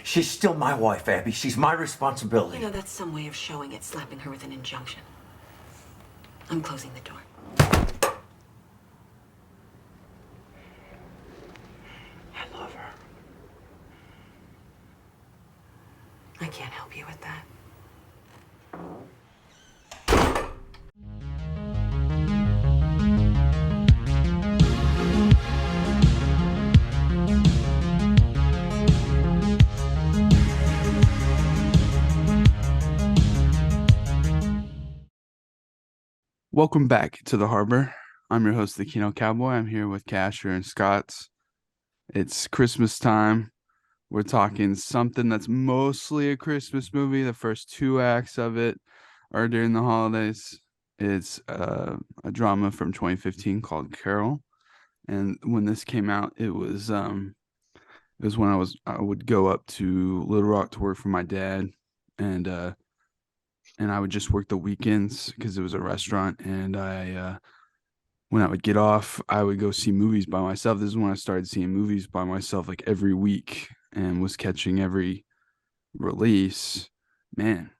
She's still my wife, Abby. She's my responsibility. You know, that's some way of showing it, slapping her with an injunction. I'm closing the door. I love her. I can't help you with that. Welcome back to the Harbor. I'm your host, the Kino Cowboy. I'm here with Casher and Scotts. It's Christmas time. We're talking something that's mostly a Christmas movie. The first two acts of it are during the holidays. It's a drama from 2015 called Carol. And when this came out, it was when I would go up to Little Rock to work for my dad, and I would just work the weekends because it was a restaurant. And when I would get off, I would go see movies by myself. This is when I started seeing movies by myself, like every week, and was catching every release. Man,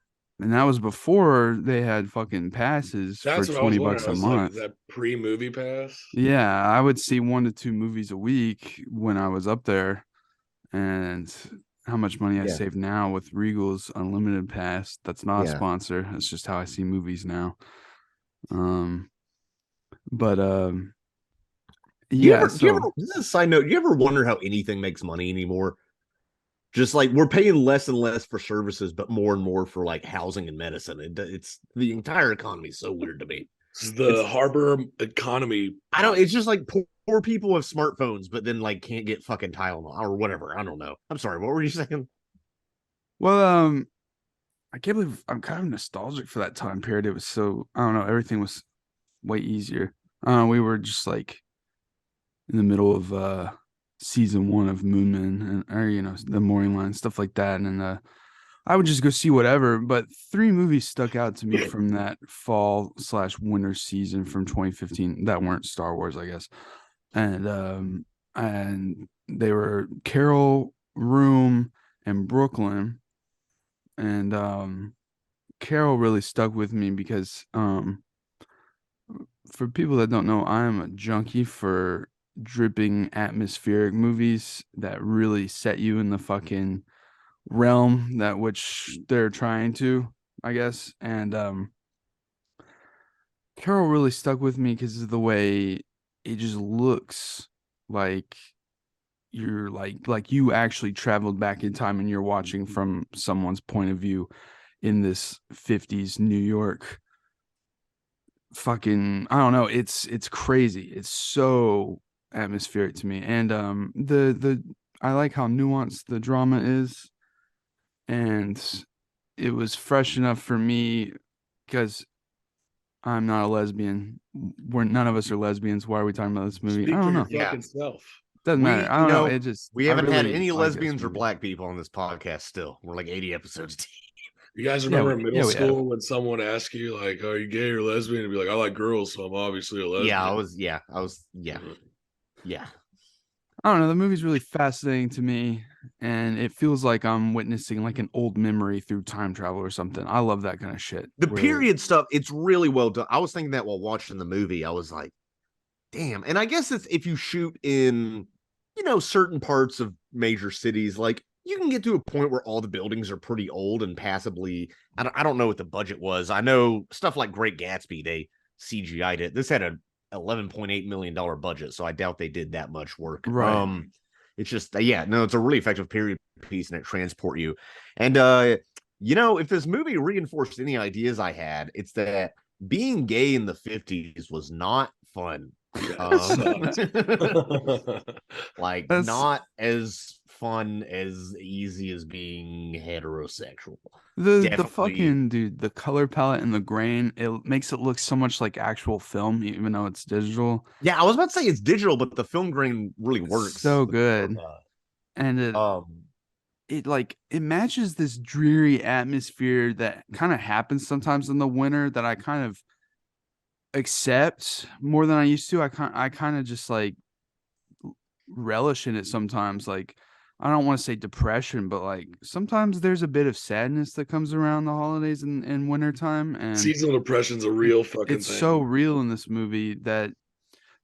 and that was before they had fucking passes for $20 a month. Like, that pre-movie pass. Yeah, I would see 1 to 2 movies a week when I was up there, and how much money I save now with Regal's Unlimited Pass. That's not a sponsor. That's just how I see movies now. This is a side note. You ever wonder how anything makes money anymore? Just like we're paying less and less for services, but more and more for like housing and medicine. It's the entire economy is so weird to me. It's harbor economy. I don't. It's just like poor people have smartphones, but then like can't get fucking Tylenol or whatever. I don't know. I'm sorry. What were you saying? Well, I can't believe I'm kind of nostalgic for that time period. It was so, I don't know, everything was way easier. We were just like in the middle of season 1 of Moonman, or the Morning Line, stuff like that, and I would just go see whatever. But 3 movies stuck out to me from that fall/winter season from 2015 that weren't Star Wars, I guess, and they were Carol, Room, and Brooklyn. And Carol really stuck with me because for people that don't know, I am a junkie for dripping atmospheric movies that really set you in the fucking realm that which they're trying to, I guess. And Carol really stuck with me because of the way it just looks like you're like you actually traveled back in time and you're watching from someone's point of view in this 50s New York. Fucking, I don't know, it's crazy. It's so atmospheric to me. And the I like how nuanced the drama is, and it was fresh enough for me because I'm not a lesbian. None of us are lesbians. Why are we talking about this movie? Speak I don't for know. your fucking self. Doesn't matter. I don't know. It just we haven't had any like lesbians or black people on this podcast. Still, we're like 80 episodes deep. You guys remember in middle we school when someone asked you like, "Are you gay or lesbian?" and be like, "I like girls, so I'm obviously a lesbian." I was. Yeah. I don't know. The movie's really fascinating to me, and it feels like I'm witnessing like an old memory through time travel or something. I love that kind of shit. The period stuff, it's really well done. I was thinking that while watching the movie. I was like, damn. And I guess it's if you shoot in, certain parts of major cities, like you can get to a point where all the buildings are pretty old and passably. I don't know what the budget was. I know stuff like Great Gatsby, they CGI'd it. This had a $11.8 million budget, so I doubt they did that much work. Right. It's just it's a really effective period piece, and it transport you. And if this movie reinforced any ideas I had, it's that being gay in the 50s was not fun. Not as fun as easy as being heterosexual. The fucking dude, the color palette and the grain, it makes it look so much like actual film, even though it's digital. Yeah, I was about to say it's digital, but the film grain really works. So good. And it matches this dreary atmosphere that kind of happens sometimes in the winter that I kind of accept more than I used to. I kind of just like relish in it sometimes. Like I don't want to say depression, but like sometimes there's a bit of sadness that comes around the holidays and wintertime. And Seasonal depression's a real fucking it's thing. so real in this movie that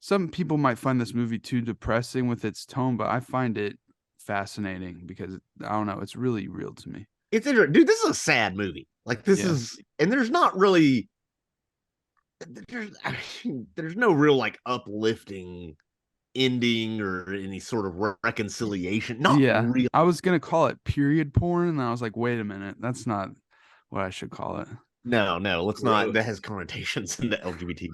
some people might find this movie too depressing with its tone, but I find it fascinating because I don't know, it's really real to me. It's interesting, dude. This is a sad movie. Like this is, and there's not really, there's no real like uplifting ending or any sort of reconciliation. Not real. I was gonna call it period porn, and I was like, wait a minute, that's not what I should call it. No, let's not. That has connotations in the LGBT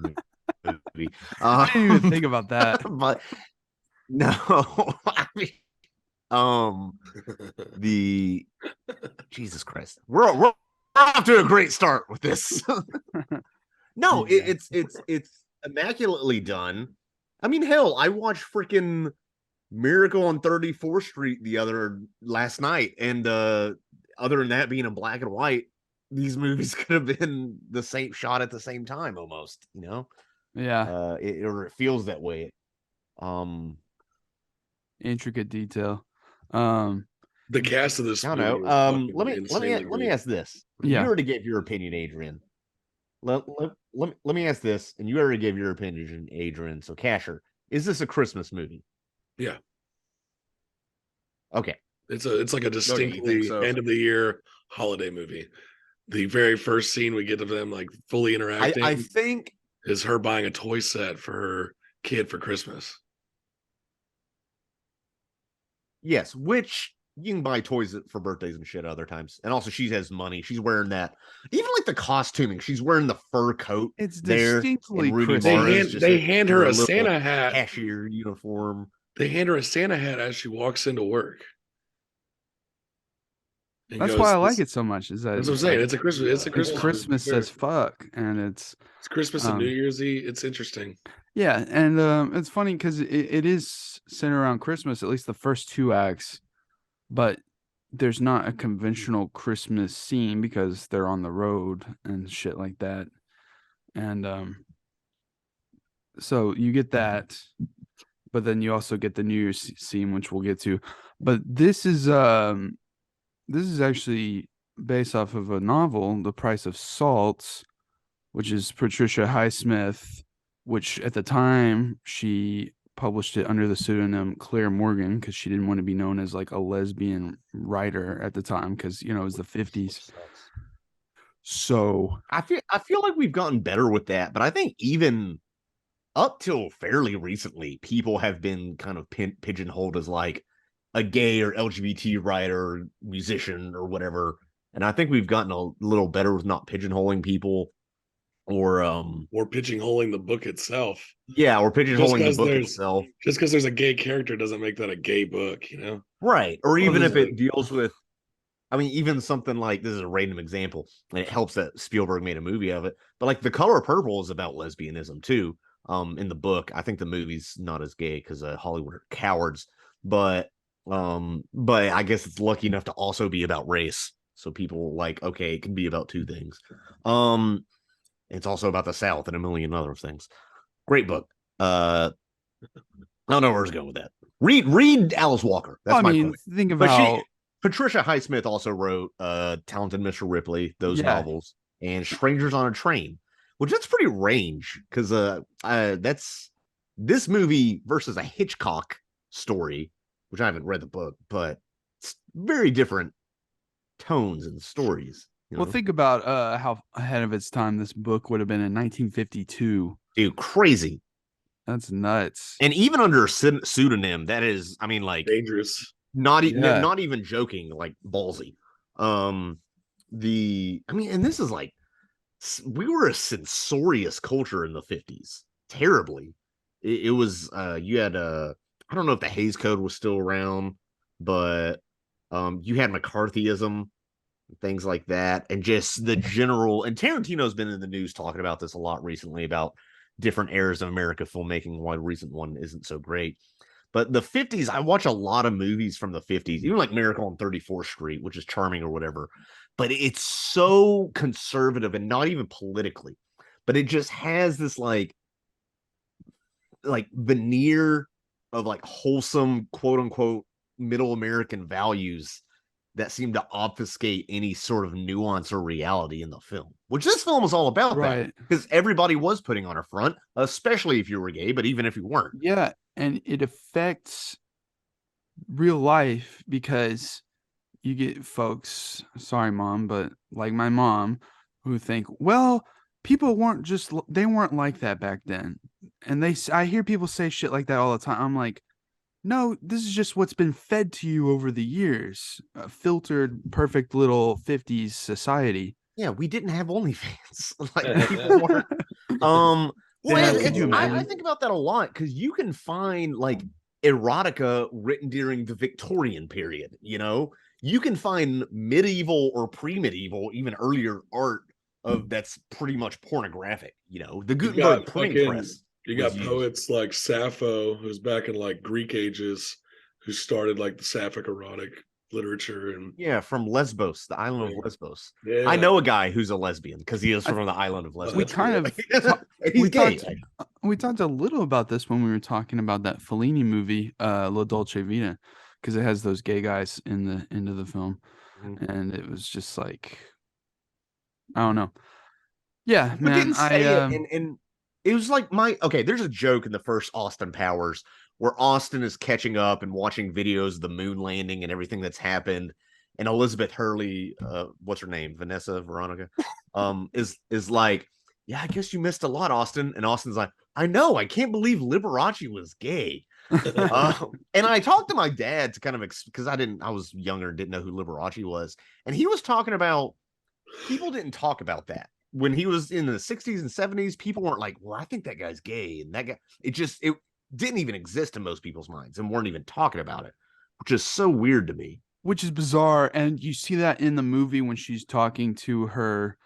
movie. I didn't even think about that. But no, I mean, the Jesus Christ, we're off to a great start with this. No, it's immaculately done. I mean, hell, I watched freaking Miracle on 34th Street last night, and other than that being in black and white, these movies could have been the same shot at the same time, almost. You know? Yeah. It feels that way. Intricate detail. The cast of this. I don't know. Let me ask this. Yeah. You already gave your opinion, Adrian. Let me ask this, and you already gave your opinion, Adrian. So, Casher, is this a Christmas movie? Yeah. Okay. It's like a distinctly end of the year holiday movie. The very first scene we get of them like fully interacting, I think, is her buying a toy set for her kid for Christmas. Yes, which you can buy toys for birthdays and shit other times. And also she has money. She's wearing that. Even like the costuming, she's wearing the fur coat. It's there. distinctly They hand her a Santa hat. Cashier uniform. They hand her a Santa hat as she walks into work. That's why I like it so much. Is that that's what I'm saying? It's a Christmas. It's Christmas as fuck, and it's Christmas and New Year's Eve. It's interesting. Yeah, and it's funny because it is centered around Christmas, at least the first two acts, but there's not a conventional Christmas scene because they're on the road and shit like that, and so you get that, but then you also get the New Year's scene, which we'll get to. But this is actually based off of a novel, The Price of Salt, which is Patricia Highsmith, which at the time she published it under the pseudonym Claire Morgan because she didn't want to be known as like a lesbian writer at the time because, you know, it was the 50s. So I feel like we've gotten better with that, but I think even up till fairly recently, people have been kind of pigeonholed as like a gay or LGBT writer, musician, or whatever. And I think we've gotten a little better with not pigeonholing people, or pigeonholing the book itself. Yeah, or pigeonholing the book itself. Just because there's a gay character doesn't make that a gay book, you know? Right. Or even if it deals with, I mean, even something like, this is a random example, and it helps that Spielberg made a movie of it. But like The Color Purple is about lesbianism too. In the book, I think the movie's not as gay because Hollywood are cowards, but I guess it's lucky enough to also be about race. So people like, okay, it can be about two things. It's also about the South and a million other things. Great book. I don't know where I was going with that. Read Alice Walker. That's my point. Think about Patricia Highsmith also wrote Talented Mr. Ripley, those novels, and Strangers on a Train, which that's pretty range because that's this movie versus a Hitchcock story, which I haven't read the book, but it's very different tones and stories. Well, think about how ahead of its time this book would have been in 1952. Dude, crazy. That's nuts. And even under a pseudonym, that is, I mean, like dangerous. Not even joking, like ballsy. And this is like, we were a censorious culture in the 50s. Terribly. It was, you had I don't know if the Hays Code was still around, but you had McCarthyism, things like that, and just the general. And Tarantino's been in the news talking about this a lot recently about different eras of America filmmaking, why the recent one isn't so great. But the 50s, I watch a lot of movies from the 50s, even like Miracle on 34th Street, which is charming or whatever. But it's so conservative and not even politically. But it just has this like veneer of like wholesome, quote unquote, middle American values that seem to obfuscate any sort of nuance or reality in the film, which this film is all about, Right. that, because everybody was putting on a front, especially if you were gay, but even if you weren't. Yeah, and it affects real life because you get folks, sorry mom, but like my mom, who think, well, people they weren't like that back then. And I hear people say shit like that all the time. I'm like, no, this is just what's been fed to you over the years. A filtered, perfect little 50s society. Yeah, we didn't have OnlyFans. Like, people weren't. Well, I think about that a lot, because you can find like erotica written during the Victorian period. You know, you can find medieval or pre-medieval, even earlier art of that's pretty much pornographic. You know, the Gutenberg printing press. You got poets like Sappho, who's back in like Greek ages, who started like the sapphic erotic literature. And yeah, from Lesbos, the island of Lesbos. Yeah. I know a guy who's a lesbian because he is from the island of Lesbos. We kind of we talked a little about this when we were talking about that Fellini movie, La Dolce Vita, because it has those gay guys in the end of the film, and it was just like, I don't know. Yeah, man. And it was like there's a joke in the first Austin Powers where Austin is catching up and watching videos of the moon landing and everything that's happened. And Elizabeth Hurley, what's her name? Veronica, is like, yeah, I guess you missed a lot, Austin. And Austin's like, I know, I can't believe Liberace was gay. And I talked to my dad to kind of, because I was younger and didn't know who Liberace was. And he was talking about, people didn't talk about that. When he was in the 60s and 70s, people weren't like, well, I think that guy's gay. And that guy, it didn't even exist in most people's minds and weren't even talking about it, which is so weird to me. Which is bizarre. And you see that in the movie when she's talking to her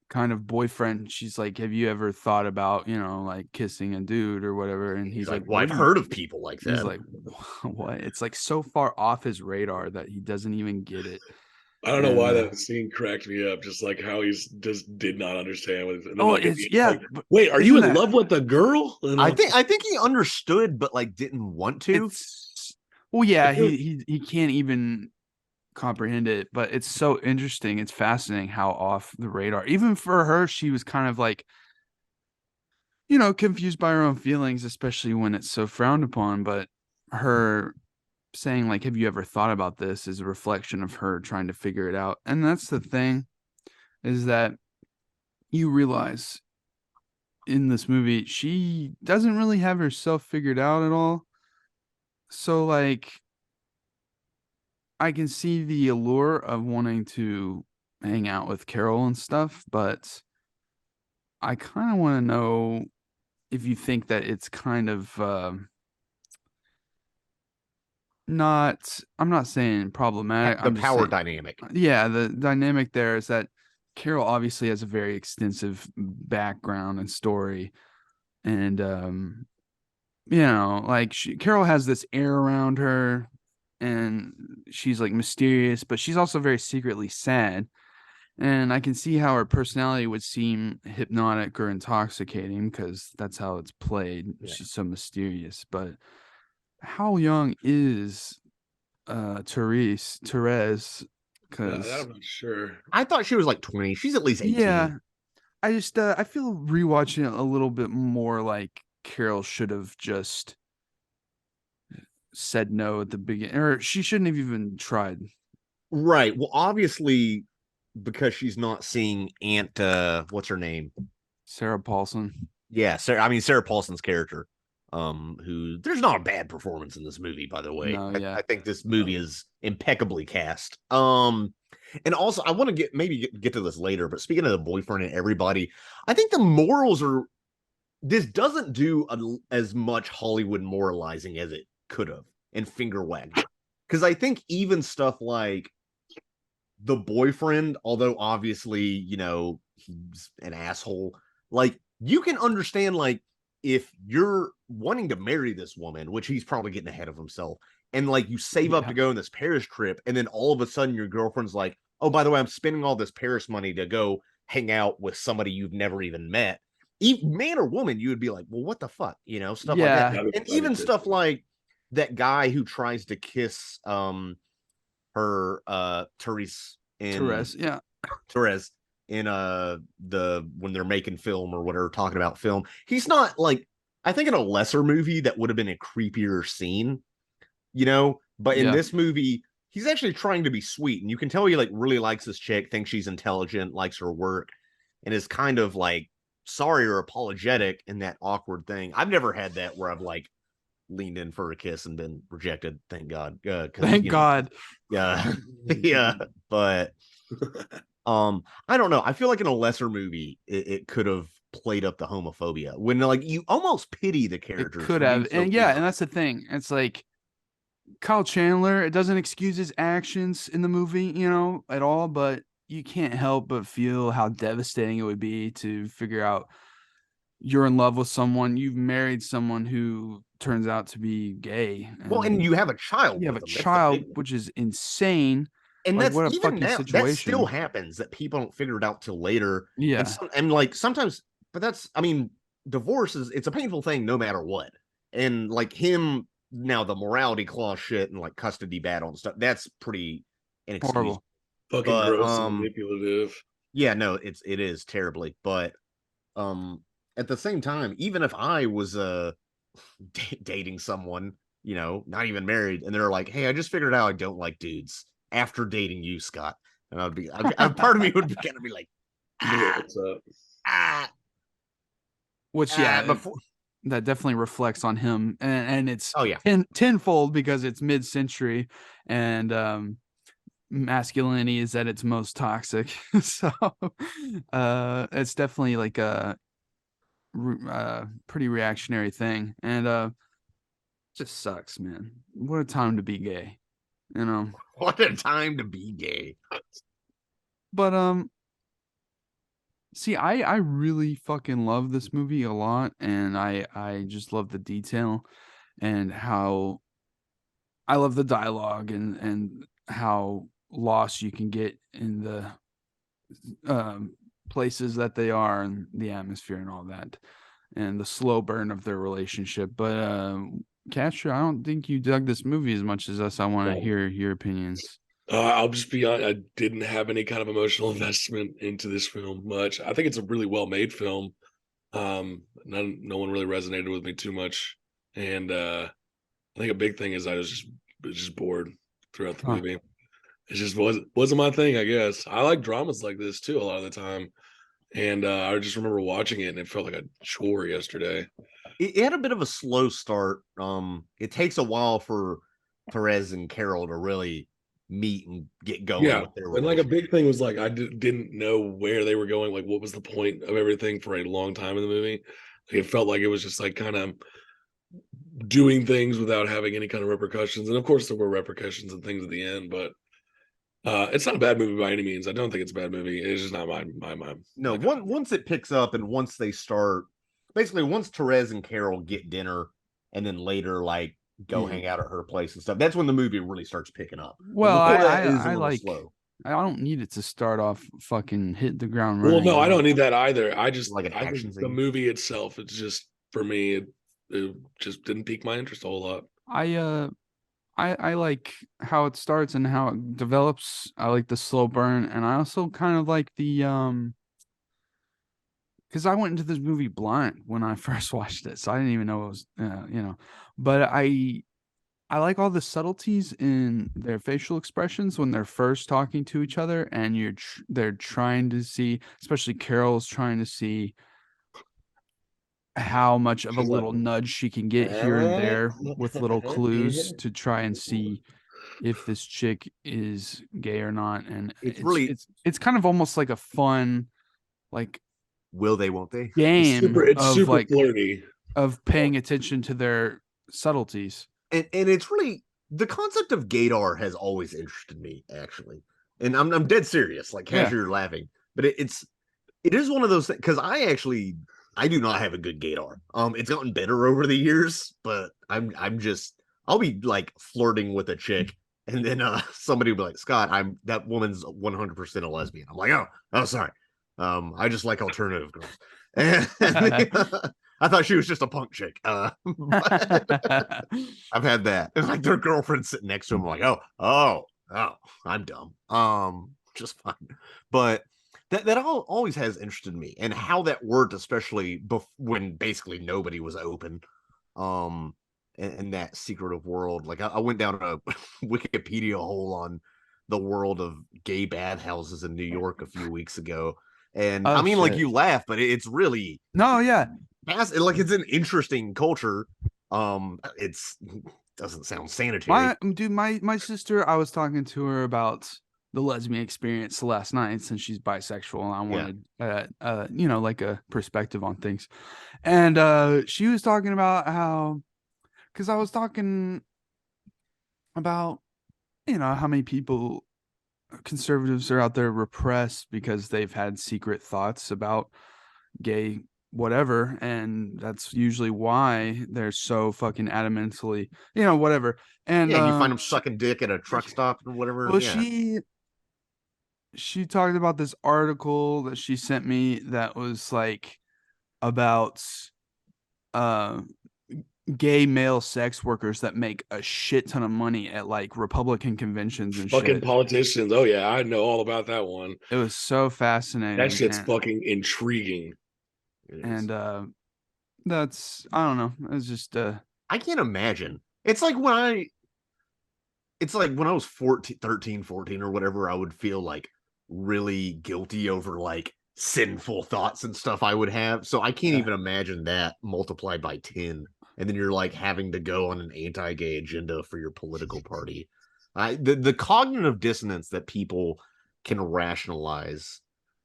kind of boyfriend. She's like, have you ever thought about, like kissing a dude or whatever? And he's like, well, I've heard of people like that. He's like, what? It's like so far off his radar that he doesn't even get it. I don't know why that scene cracked me up. Just like how he's just did not understand what. Wait, are you in love with the girl? I think he understood, but like didn't want to. Well, yeah, he can't even comprehend it. But it's so interesting. It's fascinating how off the radar. Even for her, she was kind of like, confused by her own feelings, especially when it's so frowned upon. But her saying like, have you ever thought about this, is a reflection of her trying to figure it out. And that's the thing, is that you realize in this movie she doesn't really have herself figured out at all. So like, I can see the allure of wanting to hang out with Carol and stuff, but I kind of want to know if you think that it's kind of I'm not saying problematic. The power dynamic. Yeah, the dynamic there is that Carol obviously has a very extensive background and story. And, Carol has this air around her and she's like mysterious, but she's also very secretly sad. And I can see how her personality would seem hypnotic or intoxicating because that's how it's played. Yeah. She's so mysterious, but how young is Therese? Because I'm not sure. I thought she was like 20. She's at least 18. Yeah, I just I feel rewatching it a little bit more like Carol should have just said no at the beginning, or she shouldn't have even tried. Right. Well, obviously, because she's not seeing Aunt what's her name? Sarah Paulson. Yeah, Sarah Paulson's character. Who, there's not a bad performance in this movie, by the way. No, yeah. I think this movie is impeccably cast. And also I want to get to this later, but speaking of the boyfriend and everybody, I think the morals are, this doesn't do as much Hollywood moralizing as it could have and finger wagging. Because I think even stuff like the boyfriend, although obviously, he's an asshole, like you can understand, like, if you're wanting to marry this woman, which he's probably getting ahead of himself, and like you save up to go on this Paris trip, and then all of a sudden your girlfriend's like, oh, by the way, I'm spending all this Paris money to go hang out with somebody you've never even met. Man or woman, you would be like, well, what the fuck? Stuff like that. And even stuff like that guy who tries to kiss her Therese Yeah. Torres in when they're making film or whatever, talking about film. He's not like, I think in a lesser movie that would have been a creepier scene, but in this movie he's actually trying to be sweet, and you can tell he like really likes this chick, thinks she's intelligent, likes her work, and is kind of like sorry or apologetic in that awkward thing. I've never had that where I've like leaned in for a kiss and been rejected, thank God. Thank God. Yeah. Yeah, but I don't know, I feel like in a lesser movie it could have played up the homophobia when like you almost pity the characters. It could have, and and that's the thing. It's like Kyle Chandler, it doesn't excuse his actions in the movie, at all, but you can't help but feel how devastating it would be to figure out you're in love with someone, you've married someone who turns out to be gay. And you have a child. You have a child, which is insane. And like, that's what a even fucking now, situation. that still happens, that people don't figure it out till later. Yeah. And like sometimes, but that's, I mean, divorce it's a painful thing no matter what. And like him, now the morality clause shit and like custody battle and stuff, that's pretty inexcusable. Fucking gross and manipulative. Yeah, no, it is terribly. But at the same time, even if I was dating someone, not even married, and they're like, hey, I just figured out I don't like dudes after dating you, Scott, and part of me would kind of be like, what's up? Which that definitely reflects on him, and it's tenfold because it's mid-century, and masculinity is at its most toxic. So it's definitely like a pretty reactionary thing, and just sucks, man. What a time to be gay, what a time to be gay. But see, I really fucking love this movie a lot, and I just love the detail and how I love the dialogue and how lost you can get in the places that they are and the atmosphere and all that, and the slow burn of their relationship. But Castro, I don't think you dug this movie as much as us. I want to hear your opinions. I'll just be honest, I didn't have any kind of emotional investment into this film much. I think it's a really well-made film. No one really resonated with me too much, and I think a big thing is I was just bored throughout the movie. It just wasn't my thing, I guess. I like dramas like this too a lot of the time, and I just remember watching it and it felt like a chore yesterday. It had a bit of a slow start. It takes a while for Perez and Carol to really meet and get going. Yeah, and like a big thing was like I didn't know where they were going. Like, what was the point of everything for a long time in the movie? Like, it felt like it was just like kind of doing things without having any kind of repercussions. And of course, there were repercussions and things at the end, but it's not a bad movie by any means. I don't think it's a bad movie. It's just not my. No, once it picks up and once they start, basically once Therese and Carol get dinner, and then later like go hang out at her place and stuff, that's when the movie really starts picking up. Well, I like slow. I don't need it to start off fucking hit the ground running. Well, no, I don't need that either. I just like an action the movie itself. It's just, for me, it just didn't pique my interest a whole lot. I like how it starts and how it develops. I like the slow burn, and I also kind of like the because I went into this movie blind when I first watched it, so I didn't even know it was but I like all the subtleties in their facial expressions when they're first talking to each other, and they're trying to see, especially Carol's trying to see how much of a little nudge she can get here and there with little clues to try and see if this chick is gay or not. And it's kind of almost like a fun, like, will they, won't they game. It's super like flirty of paying attention to their subtleties. And it's really, the concept of gaydar has always interested me, actually. And I'm dead serious, like, as you're laughing, but it is one of those things, because I do not have a good gaydar. It's gotten better over the years, but I'll be like flirting with a chick, and then somebody will be like, Scott, that woman's 100% a lesbian. I'm like, oh, sorry. I just like alternative girls. I thought she was just a punk chick. I've had that. And like their girlfriend sitting next to him, like, oh, I'm dumb. Just fine. But that always has interested me, and how that worked, especially when basically nobody was open. In that secretive world. Like I went down a Wikipedia hole on the world of gay bathhouses in New York a few weeks ago. And I mean, like, you laugh, but it's really like it's an interesting culture. It's doesn't sound sanitary. My sister, I was talking to her about the lesbian experience last night, since she's bisexual, and I wanted like a perspective on things. And she was talking about how, because I was talking about how many conservatives are out there repressed because they've had secret thoughts about gay whatever, and that's usually why they're so fucking adamantly whatever. And you find them sucking dick at a truck stop or whatever. Well, she talked about this article that she sent me that was like about gay male sex workers that make a shit ton of money at like Republican conventions and fucking shit. Politicians. Oh yeah, I know all about that one. It was so fascinating. That shit's fucking intriguing. And that's, I don't know. It's just I can't imagine. It's like when I was 13, 14 or whatever, I would feel like really guilty over like sinful thoughts and stuff I would have. So I can't even imagine that multiplied by 10. And then you're like having to go on an anti-gay agenda for your political party. The cognitive dissonance that people can rationalize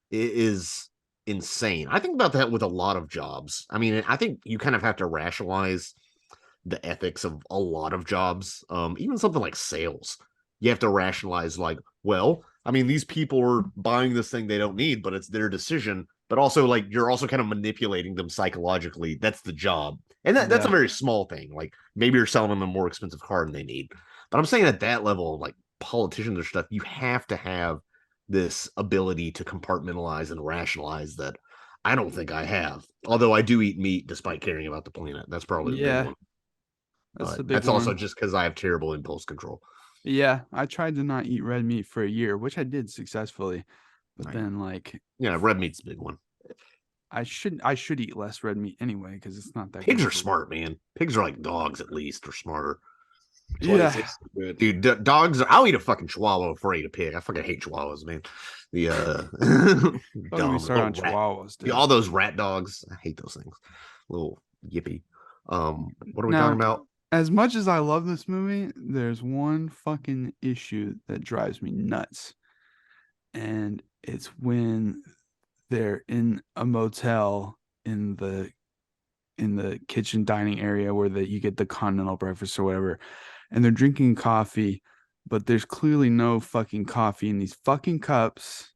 is insane. I think about that with a lot of jobs. I mean, I think you kind of have to rationalize the ethics of a lot of jobs. Even something like sales, you have to rationalize like, well, I mean, these people are buying this thing they don't need, but it's their decision. But also, like, you're also kind of manipulating them psychologically. That's the job. And that's a very small thing. Like, maybe you're selling them a more expensive car than they need. But I'm saying at that level, like politicians or stuff, you have to have this ability to compartmentalize and rationalize that I don't think I have. Although I do eat meat despite caring about the planet. That's probably the big one. That's also just because I have terrible impulse control. Yeah, I tried to not eat red meat for a year, which I did successfully. But then, like, red meat's the big one. I should eat less red meat anyway, because it's not that. Pigs are smart, man. Pigs are like dogs, at least, or smarter. Yeah, dude, dogs. I'll eat a fucking chihuahua before I eat a pig. I fucking hate chihuahuas, man. The dumb on chihuahuas, dude. All those rat dogs. I hate those things. Little yippy. What are we talking about? As much as I love this movie, there's one fucking issue that drives me nuts, and it's when they're in a motel in the kitchen dining area where you get the continental breakfast or whatever, and they're drinking coffee, but there's clearly no fucking coffee in these fucking cups.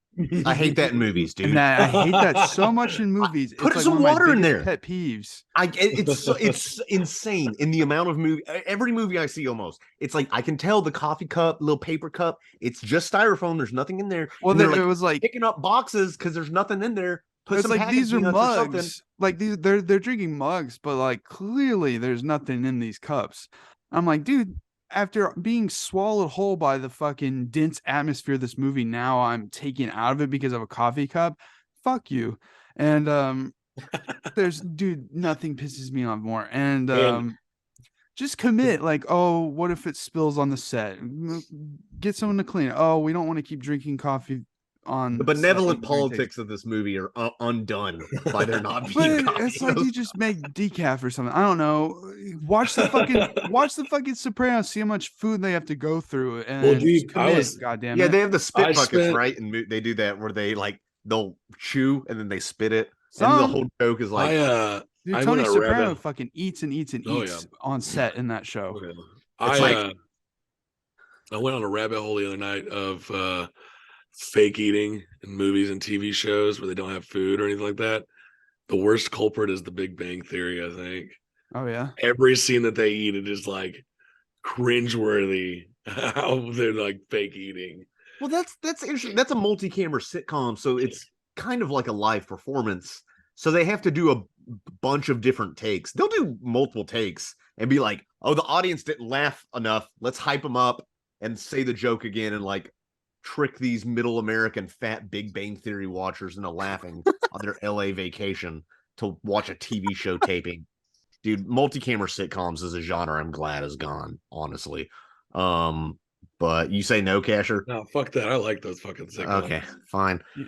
I hate that in movies, dude. And I hate that so much in movies. Put it's some water in there. Pet peeves. It's insane in the amount of every movie I see almost. It's like I can tell the coffee cup, little paper cup. It's just styrofoam. There's nothing in there. Well, it was like picking up boxes because there's nothing in there. It's like these are mugs. Like they're drinking mugs, but like clearly there's nothing in these cups. I'm like, dude. After being swallowed whole by the fucking dense atmosphere of this movie, now I'm taken out of it because of a coffee cup. Fuck you. And dude, nothing pisses me off more. And just commit. Like, oh, what if it spills on the set? Get someone to clean it. Oh, we don't want to keep drinking coffee on the benevolent politics of this movie are undone by there not being coffee. It's like you just make decaf or something. I don't know. Watch the fucking Sopranos. See how much food they have to go through. And goddamn. Yeah, they have the spit buckets, right? And they do that where they'll chew and then they spit it. And the whole joke is like, dude, Tony Soprano fucking eats and eats and eats on set in that show. Okay. I went on a rabbit hole the other night of fake eating in movies and TV shows where they don't have food or anything like that. The worst culprit is The Big Bang Theory, I think. Oh yeah. Every scene that they eat, it is like cringeworthy how they're like fake eating. Well, that's interesting. That's a multi-camera sitcom, so it's kind of like a live performance. So they have to do bunch of different takes. They'll do multiple takes and be like, "Oh, the audience didn't laugh enough. Let's hype them up and say the joke again and like trick these middle American fat Big Bang Theory watchers into laughing on their LA vacation to watch a TV show taping." Dude, multi-camera sitcoms is a genre I'm glad is gone, honestly. But you say no, Casher? No, fuck that. I like those fucking sitcoms. Okay, fine. Yeah.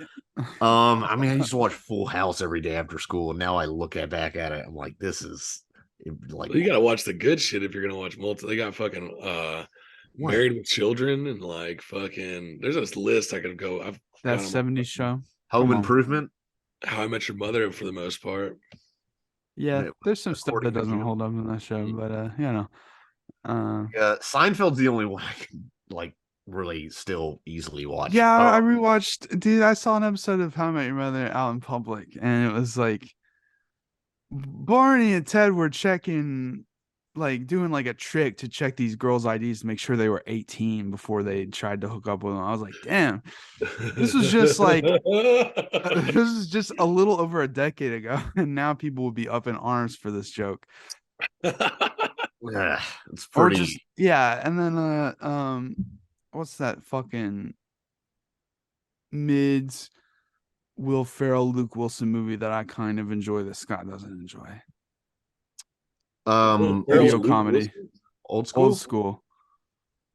I mean, I used to watch Full House every day after school, and now I look back at it, I'm like, this is like, Well, you gotta watch the good shit if you're gonna watch multi. They got fucking Married with Children and like fucking. There's this list I could go. I've That got 'em. 70s show. Home Come on. Improvement. How I Met Your Mother for the most part. Yeah, Yeah, there's some stuff according that to doesn't Kino. hold up in that show, but you know. Seinfeld's the only one I can like really still easily watch. Yeah, I rewatched. Dude, I saw an episode of How I Met Your Mother out in public, and it was like Barney and Ted were checking, like doing like a trick to check these girls' IDs to make sure they were 18 before they tried to hook up with them. I was like, damn, this was just like this is just a little over a decade ago, and now people would be up in arms for this joke. It's Or pretty. just yeah, and then what's that fucking mids Will Ferrell, Luke Wilson movie that I kind of enjoy that Scott doesn't enjoy? Video comedy. Old school. Old school.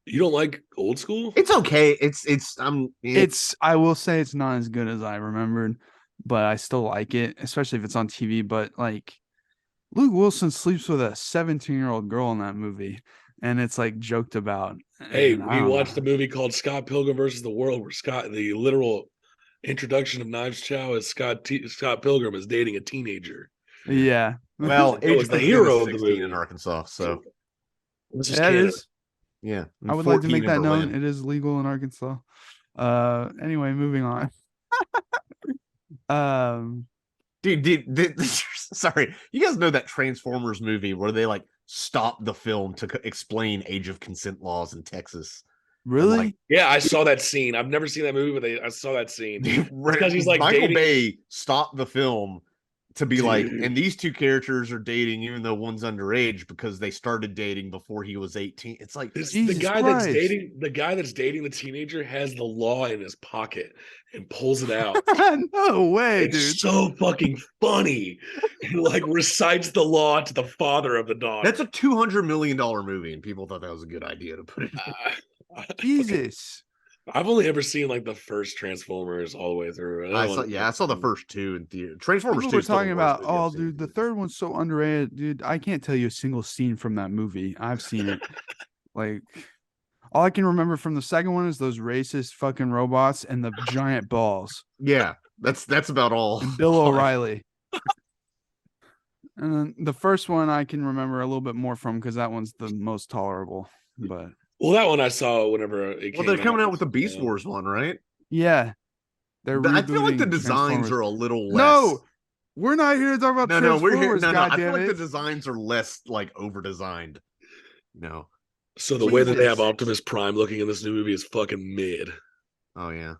You don't like Old School? It's okay. It's I will say it's not as good as I remembered, but I still like it, especially if it's on TV. But like Luke Wilson sleeps with a 17-year-old girl in that movie, and it's like joked about. Hey, and I we don't watched know. a movie called Scott Pilgrim versus the World, where the literal introduction of Knives Chow is Scott Pilgrim is dating a teenager. Yeah. well, That was age the consent hero is of the 16 in movie. Arkansas, so This is Yeah, it canon. is. yeah. and I would like to 14 make in that known. Berlin. It is legal in Arkansas. Anyway, moving on. Dude, sorry, you guys know that Transformers movie where they like stopped the film to explain age of consent laws in Texas? Really? like, Yeah, I saw that scene. I've never seen that movie, but I saw that scene. Because he's like Michael dating. Bay stopped the film to be like, Dude. and these two characters are dating even though one's underage because they started dating before he was 18. It's like, The Jesus guy Christ. the guy that's dating the teenager has the law in his pocket and pulls it out. No way, It's dude. so fucking funny. He like recites the law to the father of the daughter. that's a $200 million movie, and people thought that was a good idea to put it in. Jesus. I've only ever seen like the first Transformers all the way through. I saw the first two in theater. Transformers People 2 were is still the talking worst about, movie I've oh, seen in dude, the theaters. third one's so underrated. Dude, I can't tell you a single scene from that movie. I've seen it. Like, all I can remember from the second one is those racist fucking robots and the giant balls. Yeah, that's about all. And Bill O'Reilly. And then the first one I can remember a little bit more from because that one's the most tolerable. But Well, that one I saw whenever it Well, came they're coming out with the Beast Wars one, right? yeah, they're I feel like the rebooting designs Transformers. are a little less. No, we're not here to talk about no, we're here. Transformers. No, I feel goddammit. like the designs are less like over designed. No. So the way that they have Jesus. Optimus Prime looking in this new movie is fucking mid. Oh yeah.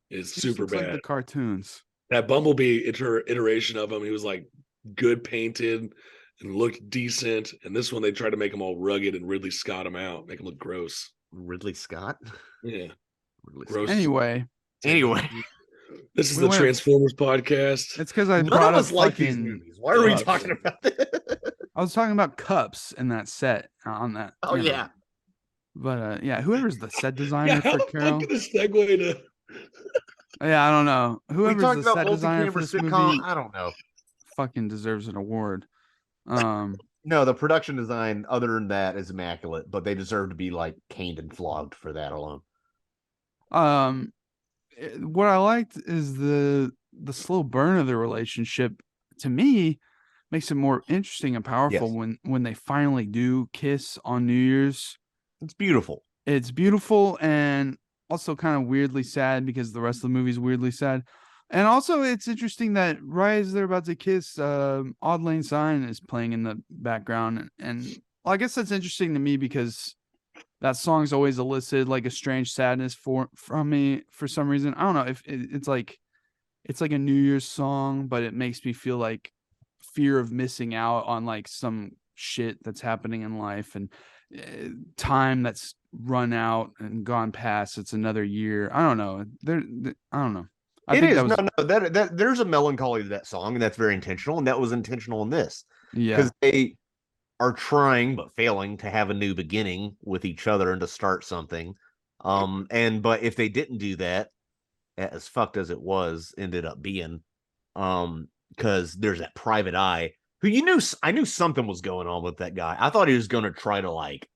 It's He just super looks like bad. the cartoons. That Bumblebee iteration of him, he was like good painted and looked decent. And this one, they tried to make him all rugged and Ridley Scott him out, make him look gross. Ridley Scott. Yeah, Ridley gross. Anyway, This is We the went- Transformers podcast. it's because I None brought of up us like these fucking- movies. Why are we Uh, talking about this? I was talking about cups in that set on that. Oh you know. yeah. But yeah, whoever's the set designer Yeah, how for the fuck Carol. did this segue to? Yeah, I don't know. We Whoever's talked the about set designer multi-camera for this sitcom. movie I don't know. fucking deserves an award. No, the production design, other than that, is immaculate, but they deserve to be like caned and flogged for that alone. What I liked is the slow burn of the relationship. To me, makes it more interesting and powerful Yes. when they finally do kiss on New Year's. It's beautiful. It's beautiful and also kind of weirdly sad because the rest of the movie is weirdly sad. And also, it's interesting that right as they're about to kiss, Auld Lang Syne is playing in the background. And well, I guess that's interesting to me because that song's always elicited like a strange sadness from me for some reason. I don't know if it's like a New Year's song, but it makes me feel like fear of missing out on like some shit that's happening in life, and time that's run out and gone past. It's another year. I don't know. I don't know. I It think is. that was No, that there's a melancholy to that song, and that's very intentional, and that was intentional in this. yeah. Because they are trying but failing to have a new beginning with each other and to start something. But if they didn't do that, as fucked as it was, ended up being, because there's that private eye who I knew something was going on with that guy. I thought he was going to try to, like,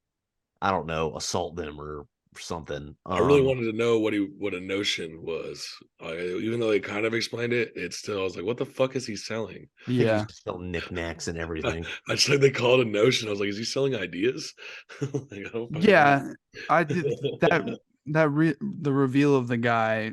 I don't know, assault them or something. I really wanted to know what a notion was. Even though they kind of explained it, it's still, I was like, what the fuck is he selling? Yeah. He's selling knickknacks and everything. I just like they call it a notion. I was like, is he selling ideas? Like, I don't fucking know. Yeah. I did the reveal of the guy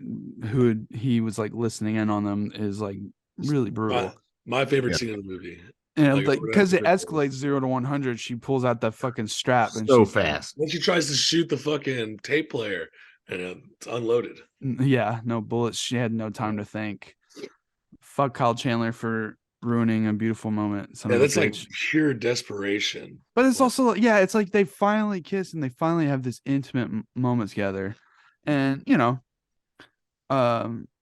who he was like listening in on them is like really brutal. My favorite Yeah. scene in the movie. And like because it escalates 0 to 100, she pulls out that fucking strap and So she's fast. Then she tries to shoot the fucking tape player, and it's unloaded. Yeah, no bullets. She had no time to think. Fuck Kyle Chandler for ruining a beautiful moment. Yeah, that's like pure desperation. But it's also, yeah, it's like they finally kiss and they finally have this intimate moment together. And, you know,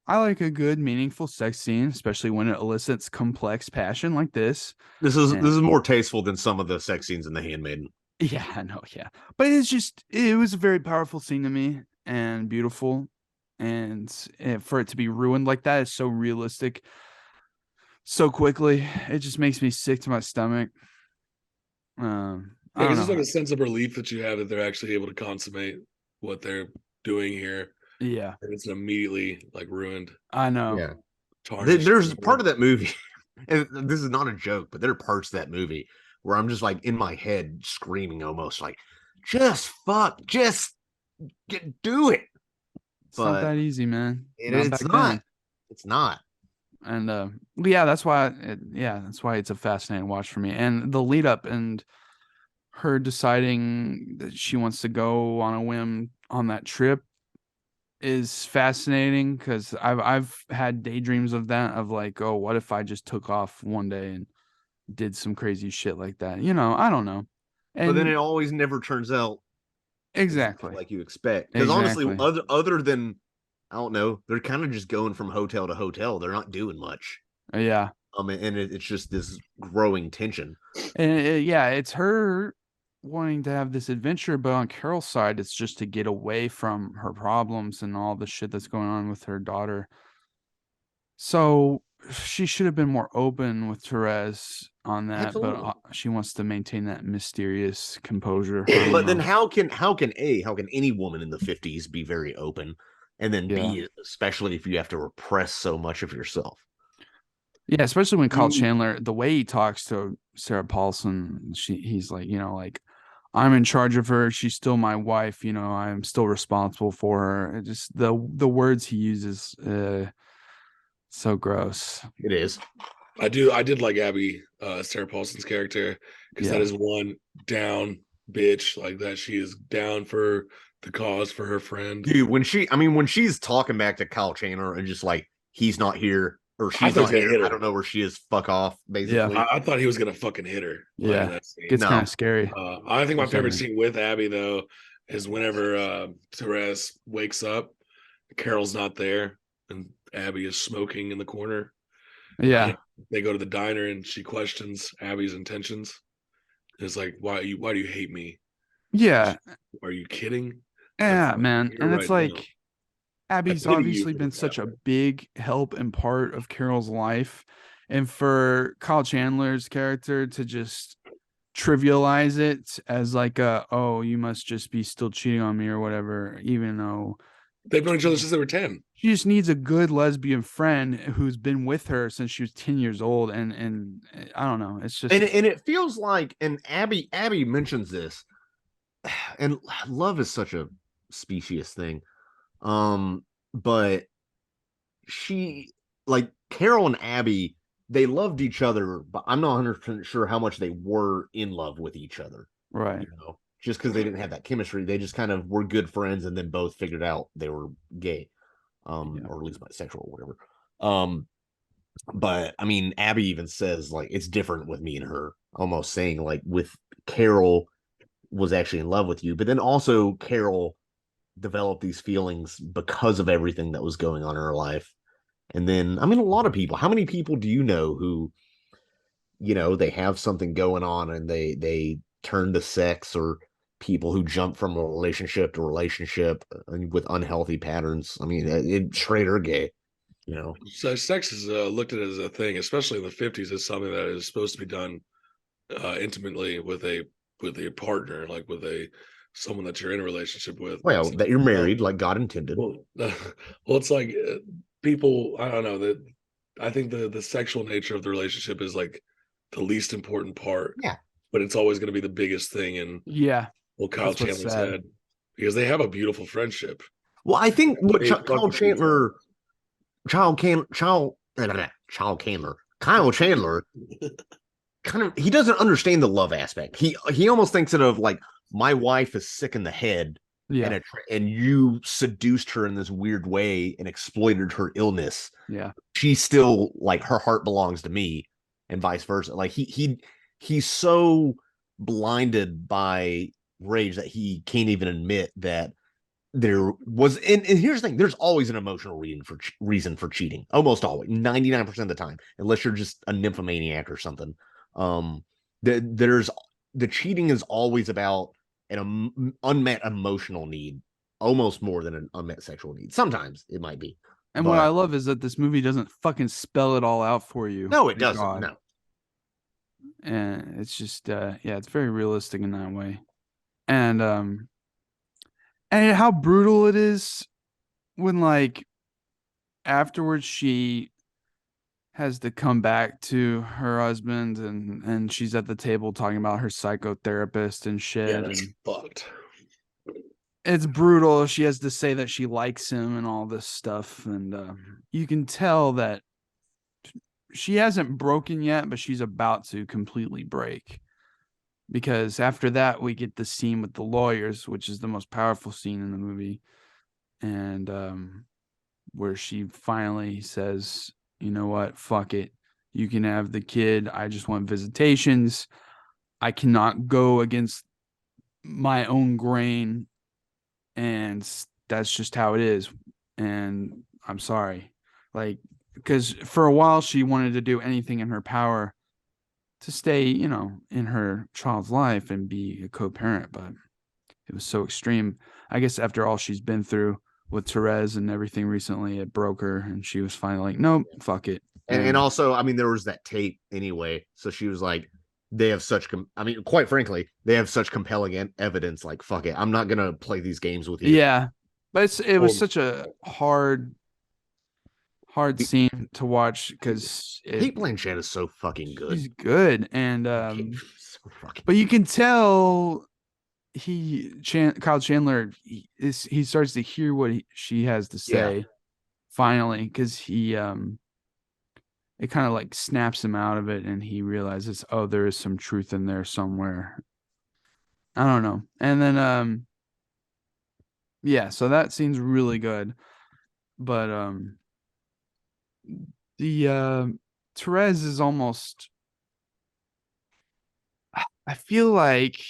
I like a good, meaningful sex scene, especially when it elicits complex passion like this. This is more tasteful than some of the sex scenes in The Handmaiden. Yeah, I know, yeah. But it was a very powerful scene to me and beautiful. And for it to be ruined like that is so realistic so quickly. It just makes me sick to my stomach. It's just like a sense of relief that you have that they're actually able to consummate what they're doing here. Yeah. And it's immediately like ruined. I know. Yeah. Tarnished. There's part of that movie, and this is not a joke, but there are parts of that movie where I'm just like in my head screaming almost like, just do it. It's not that easy, man. It's not. It's not. And yeah, that's why it's a fascinating watch for me. And the lead up and her deciding that she wants to go on a whim on that trip is fascinating because I've had daydreams of that, of like, oh, what if I just took off one day and did some crazy shit like that? You know, I don't know. But then it always never turns out exactly like you expect. Because honestly, other than, I don't know, they're kind of just going from hotel to hotel. They're not doing much. Yeah. And it's just this growing tension. And it's her wanting to have this adventure, but on Carol's side, it's just to get away from her problems and all the shit that's going on with her daughter. So she should have been more open with Therese on that. Absolutely. But she wants to maintain that mysterious composure. But then how can any woman in the 50s be very open, and then B, especially if you have to repress so much of yourself? Yeah, especially when Kyle Chandler, the way he talks to Sarah Paulson, he's like, you know, like, I'm in charge of her. She's still my wife. You know, I'm still responsible for her. It just the words he uses, so gross. It is. I did like Abby, Sarah Paulson's character, because that is one down bitch like that. She is down for the cause for her friend. Dude, when she's talking back to Kyle Chandler and just like, he's not here. Or she's not here. I don't know where she is. Fuck off, basically. Yeah, I thought he was gonna fucking hit her. Yeah, that scene. It's kind of scary. I think my favorite scene with Abby though is whenever Therese wakes up, Carol's not there, and Abby is smoking in the corner. Yeah, they go to the diner and she questions Abby's intentions. It's like, why do you hate me? Yeah, are you kidding? Yeah, like, man, and it's right like. Abby's obviously been such a big help and part of Carol's life. And for Kyle Chandler's character to just trivialize it as like oh, you must just be still cheating on me or whatever, even though they've known each other since they were 10. She just needs a good lesbian friend who's been with her since she was 10 years old. And I don't know. It's just. And it feels like, and Abby mentions this, and love is such a specious thing. But she, like, Carol and Abby, they loved each other, but I'm not 100% sure how much they were in love with each other. Right. You know, just because they didn't have that chemistry, they just kind of were good friends and then both figured out they were gay, or at least bisexual or whatever. But I mean, Abby even says like it's different with me and her, almost saying like with Carol was actually in love with you, but then also Carol developed these feelings because of everything that was going on in her life. And then, I mean, a lot of people. How many people do you know who, they have something going on and they turn to sex, or people who jump from a relationship to relationship with unhealthy patterns? I mean, straight or gay, you know. So sex is looked at as a thing, especially in the 50s, as something that is supposed to be done intimately with a partner, like with someone that you're in a relationship with. Well, So, that you're married, like God intended. well, it's like people. I don't know that. I think the sexual nature of the relationship is like the least important part, Yeah. but it's always going to be the biggest thing. And Yeah, Kyle that's what's Chandler's sad. had, because they have a beautiful friendship. Well, I think what They fuck Kyle with each other. Kyle Chandler kind of, he doesn't understand the love aspect. He almost thinks it of like, my wife is sick in the head, Yeah, and you seduced her in this weird way and exploited her illness. yeah, She's still like, her heart belongs to me, and vice versa. Like he's so blinded by rage that he can't even admit that there was. And here's the thing: there's always an emotional reason for cheating. Almost always, 99% of the time, unless you're just a nymphomaniac or something. There's the cheating is always about an unmet emotional need, almost more than an unmet sexual need. Sometimes it might be, and what I but love is that this movie doesn't fucking spell it all out for you. no, it Thank doesn't. God. No, And it's just yeah, it's very realistic in that way. And how brutal it is when, like, afterwards she has to come back to her husband, and she's at the table talking about her psychotherapist and shit. Yeah, that's And fucked. it's brutal. She has to say that she likes him and all this stuff, and you can tell that she hasn't broken yet, but she's about to completely break. Because after that, we get the scene with the lawyers, which is the most powerful scene in the movie, and where she finally says, "You know what? Fuck it. You can have the kid. I just want visitations. I cannot go against my own grain, and that's just how it is. And I'm sorry." Like, because for a while she wanted to do anything in her power to stay, in her child's life and be a co-parent, but it was so extreme. I guess after all she's been through with Therese and everything recently, it broke her, and she was finally like, nope, fuck it. and also, I mean, there was that tape anyway, so she was like, they have such I mean, quite frankly, they have such compelling evidence, like, fuck it, I'm not gonna play these games with you. Yeah, but it was Well, such a hard scene to watch because Cate Blanchett is so fucking good. she's good, and So fucking but you can tell Kyle Chandler, he starts to hear what she has to say finally, because it kind of like snaps him out of it, and he realizes, oh, there is some truth in there somewhere. I don't know. And then yeah, so that scene's really good. But the Therese is almost, I feel like,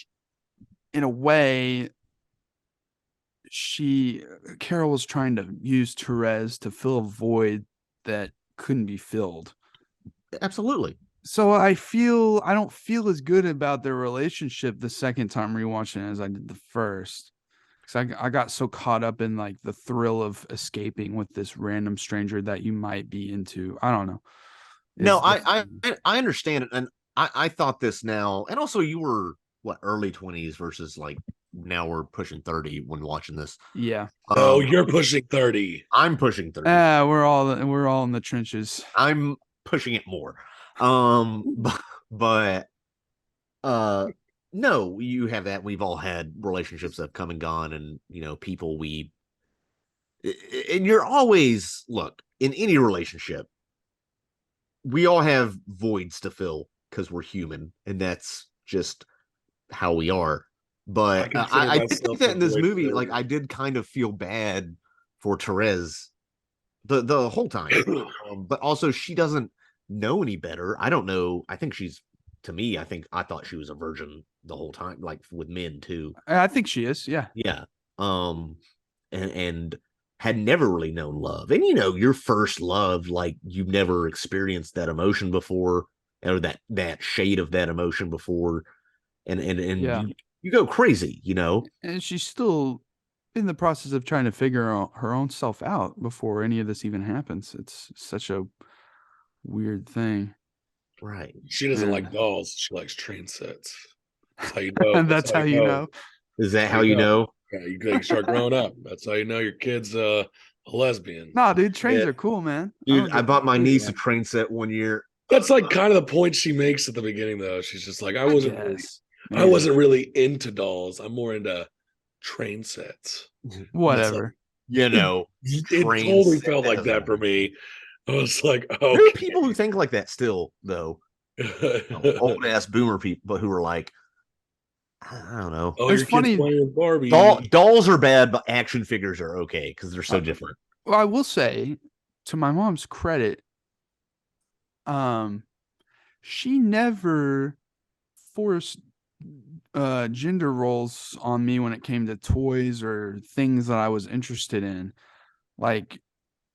in a way, Carol was trying to use Therese to fill a void that couldn't be filled. Absolutely. So I don't feel as good about their relationship the second time rewatching it as I did the first. Because I got so caught up in like the thrill of escaping with this random stranger that you might be into. I don't know. No, I understand it, and I thought this now, and also you were what, early 20s versus like now we're pushing 30 when watching this. Yeah. Oh, you're pushing 30. I'm pushing 30. We're all in the trenches. I'm pushing it more. But no, you have that. We've all had relationships that have come and gone, and people and you're always, look, in any relationship, we all have voids to fill because we're human, and that's just how we are. But I think that in this movie, like, I did kind of feel bad for Therese the whole time. But also she doesn't know any better. I don't know. I think she's to me. I thought she was a virgin the whole time, like with men too. I think she is. Yeah. Yeah. And had never really known love. And your first love, like you've never experienced that emotion before, or that shade of that emotion before, and Yeah. you go crazy, And she's still in the process of trying to figure her own self out before any of this even happens. It's such a weird thing. Right. She doesn't Yeah. like dolls. She likes train sets. That's how you know. And that's how you know. Is that how you know? Yeah, you start growing up. That's how you know your kid's a lesbian. Nah, dude, trains Yeah. are cool, man. Dude, I bought my niece a that. train set one year. That's like kind of the point she makes at the beginning, though. She's just like, I wasn't Guess. really into dolls. I'm more into train sets. Whatever. It Train totally set felt like as that a- for me. I was like, There oh, are people who think like that still, though. Old ass boomer people who are like, I don't know. oh, It's your funny. kid's playing with Barbie. Dolls are bad, but action figures are okay because they're so different. Well, I will say, to my mom's credit, she never forced gender roles on me when it came to toys or things that I was interested in. Like,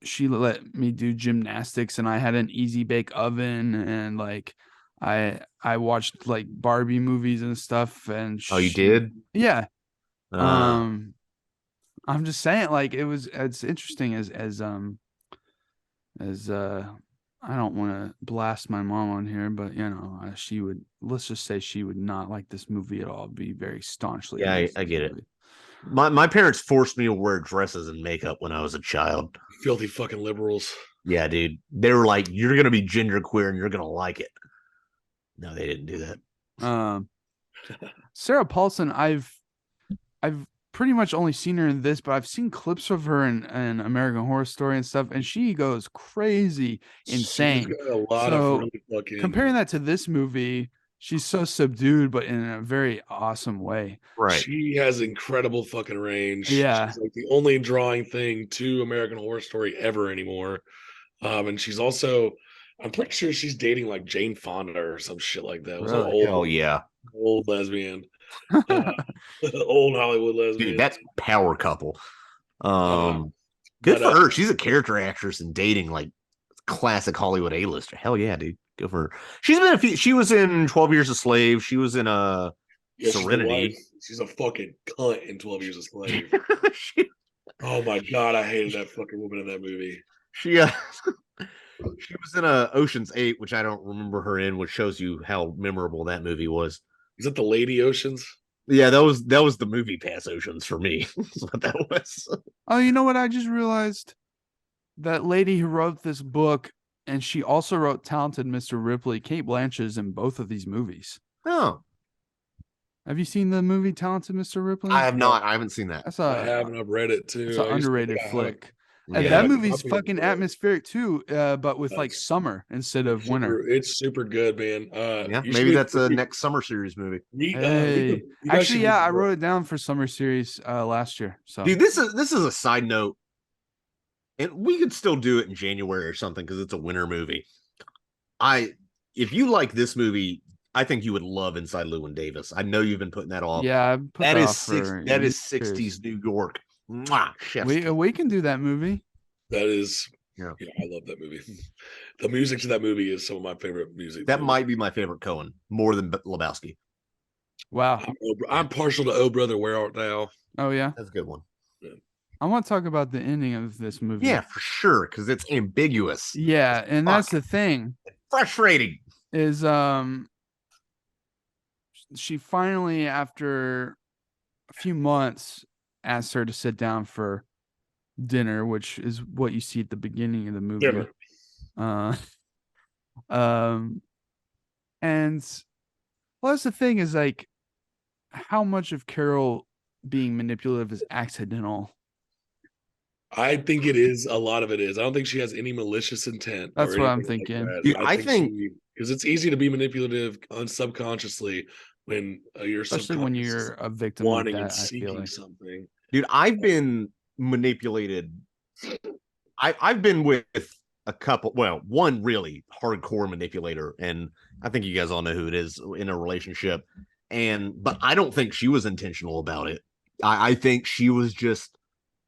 she let me do gymnastics, and I had an easy bake oven, and like I watched like Barbie movies and stuff. And Oh, you did? Yeah. Uh, I'm just saying, like, it's interesting as I don't want to blast my mom on here, but she would, let's just say she would not like this movie at all. Be very staunchly. Yeah, against I this get it. movie. My parents forced me to wear dresses and makeup when I was a child. Filthy fucking liberals. Yeah, dude. They were like, "You're gonna be genderqueer and you're gonna like it." No, they didn't do that. Sarah Paulson, I've pretty much only seen her in this, but I've seen clips of her in American Horror Story and stuff, and she goes crazy, insane. She's got a lot of really fucking. Comparing that to this movie, she's so subdued, but in a very awesome way. Right. She has incredible fucking range. Yeah. She's like the only drawing thing to American Horror Story ever anymore. And she's also, I'm pretty sure she's dating like Jane Fonda or some shit like that. It was an Really? Hell yeah. old lesbian. Old Hollywood lesbian. Dude, that's power couple. Good but, for her. She's a character actress and dating like classic Hollywood A-lister. Hell yeah, dude. Good for her. She's been she was in 12 Years a Slave. She was in Serenity. She's a fucking cunt in 12 Years a Slave. Oh my god, I hated that fucking woman in that movie. She she was in Ocean's 8, which I don't remember her in, which shows you how memorable that movie was. Is that the Lady Oceans? Yeah, that was the movie Pass Oceans for me. That's what that was. Oh, you know what? I just realized that lady who wrote this book, and she also wrote Talented Mr. Ripley. Cate Blanchett is in both of these movies. Oh, have you seen the movie Talented Mr. Ripley? I have not. I haven't seen that. I haven't. I've read it too. It's an underrated flick. And Yeah. that movie's fucking atmospheric too, but with like summer instead of winter. It's super good, man. Yeah, maybe that's a next summer series movie. Hey. Actually, yeah, I wrote it down for summer series last year. So, dude, this is a side note, and we could still do it in January or something because it's a winter movie. If you like this movie, I think you would love Inside Llewyn Davis. I know you've been putting that off. Yeah, that is 60s New York. Mwah, we can do that movie. That is, yeah, I love that movie. The music to that movie is some of my favorite music. That might be my favorite Coen, more than Lebowski. Wow, I'm partial to Oh Brother, Where Art Thou? Oh yeah, that's a good one. Yeah. I want to talk about the ending of this movie. Yeah, for sure, because it's ambiguous. Yeah, and that's the thing. Frustrating. Is she finally, after a few months, asked her to sit down for dinner, which is what you see at the beginning of the movie. Dinner. And well, that's the thing, is like how much of Carol being manipulative is accidental. I think it is. A lot of it is. I don't think she has any malicious intent. That's what I'm thinking. Like Dude, I think because it's easy to be manipulative subconsciously when you're especially when you're a victim wanting like and that, I feel seeking like. something. Dude, I've been manipulated I've been with a couple, well, one really hardcore manipulator, and I think you guys all know who it is in a relationship. But I don't think she was intentional about it. I think she was just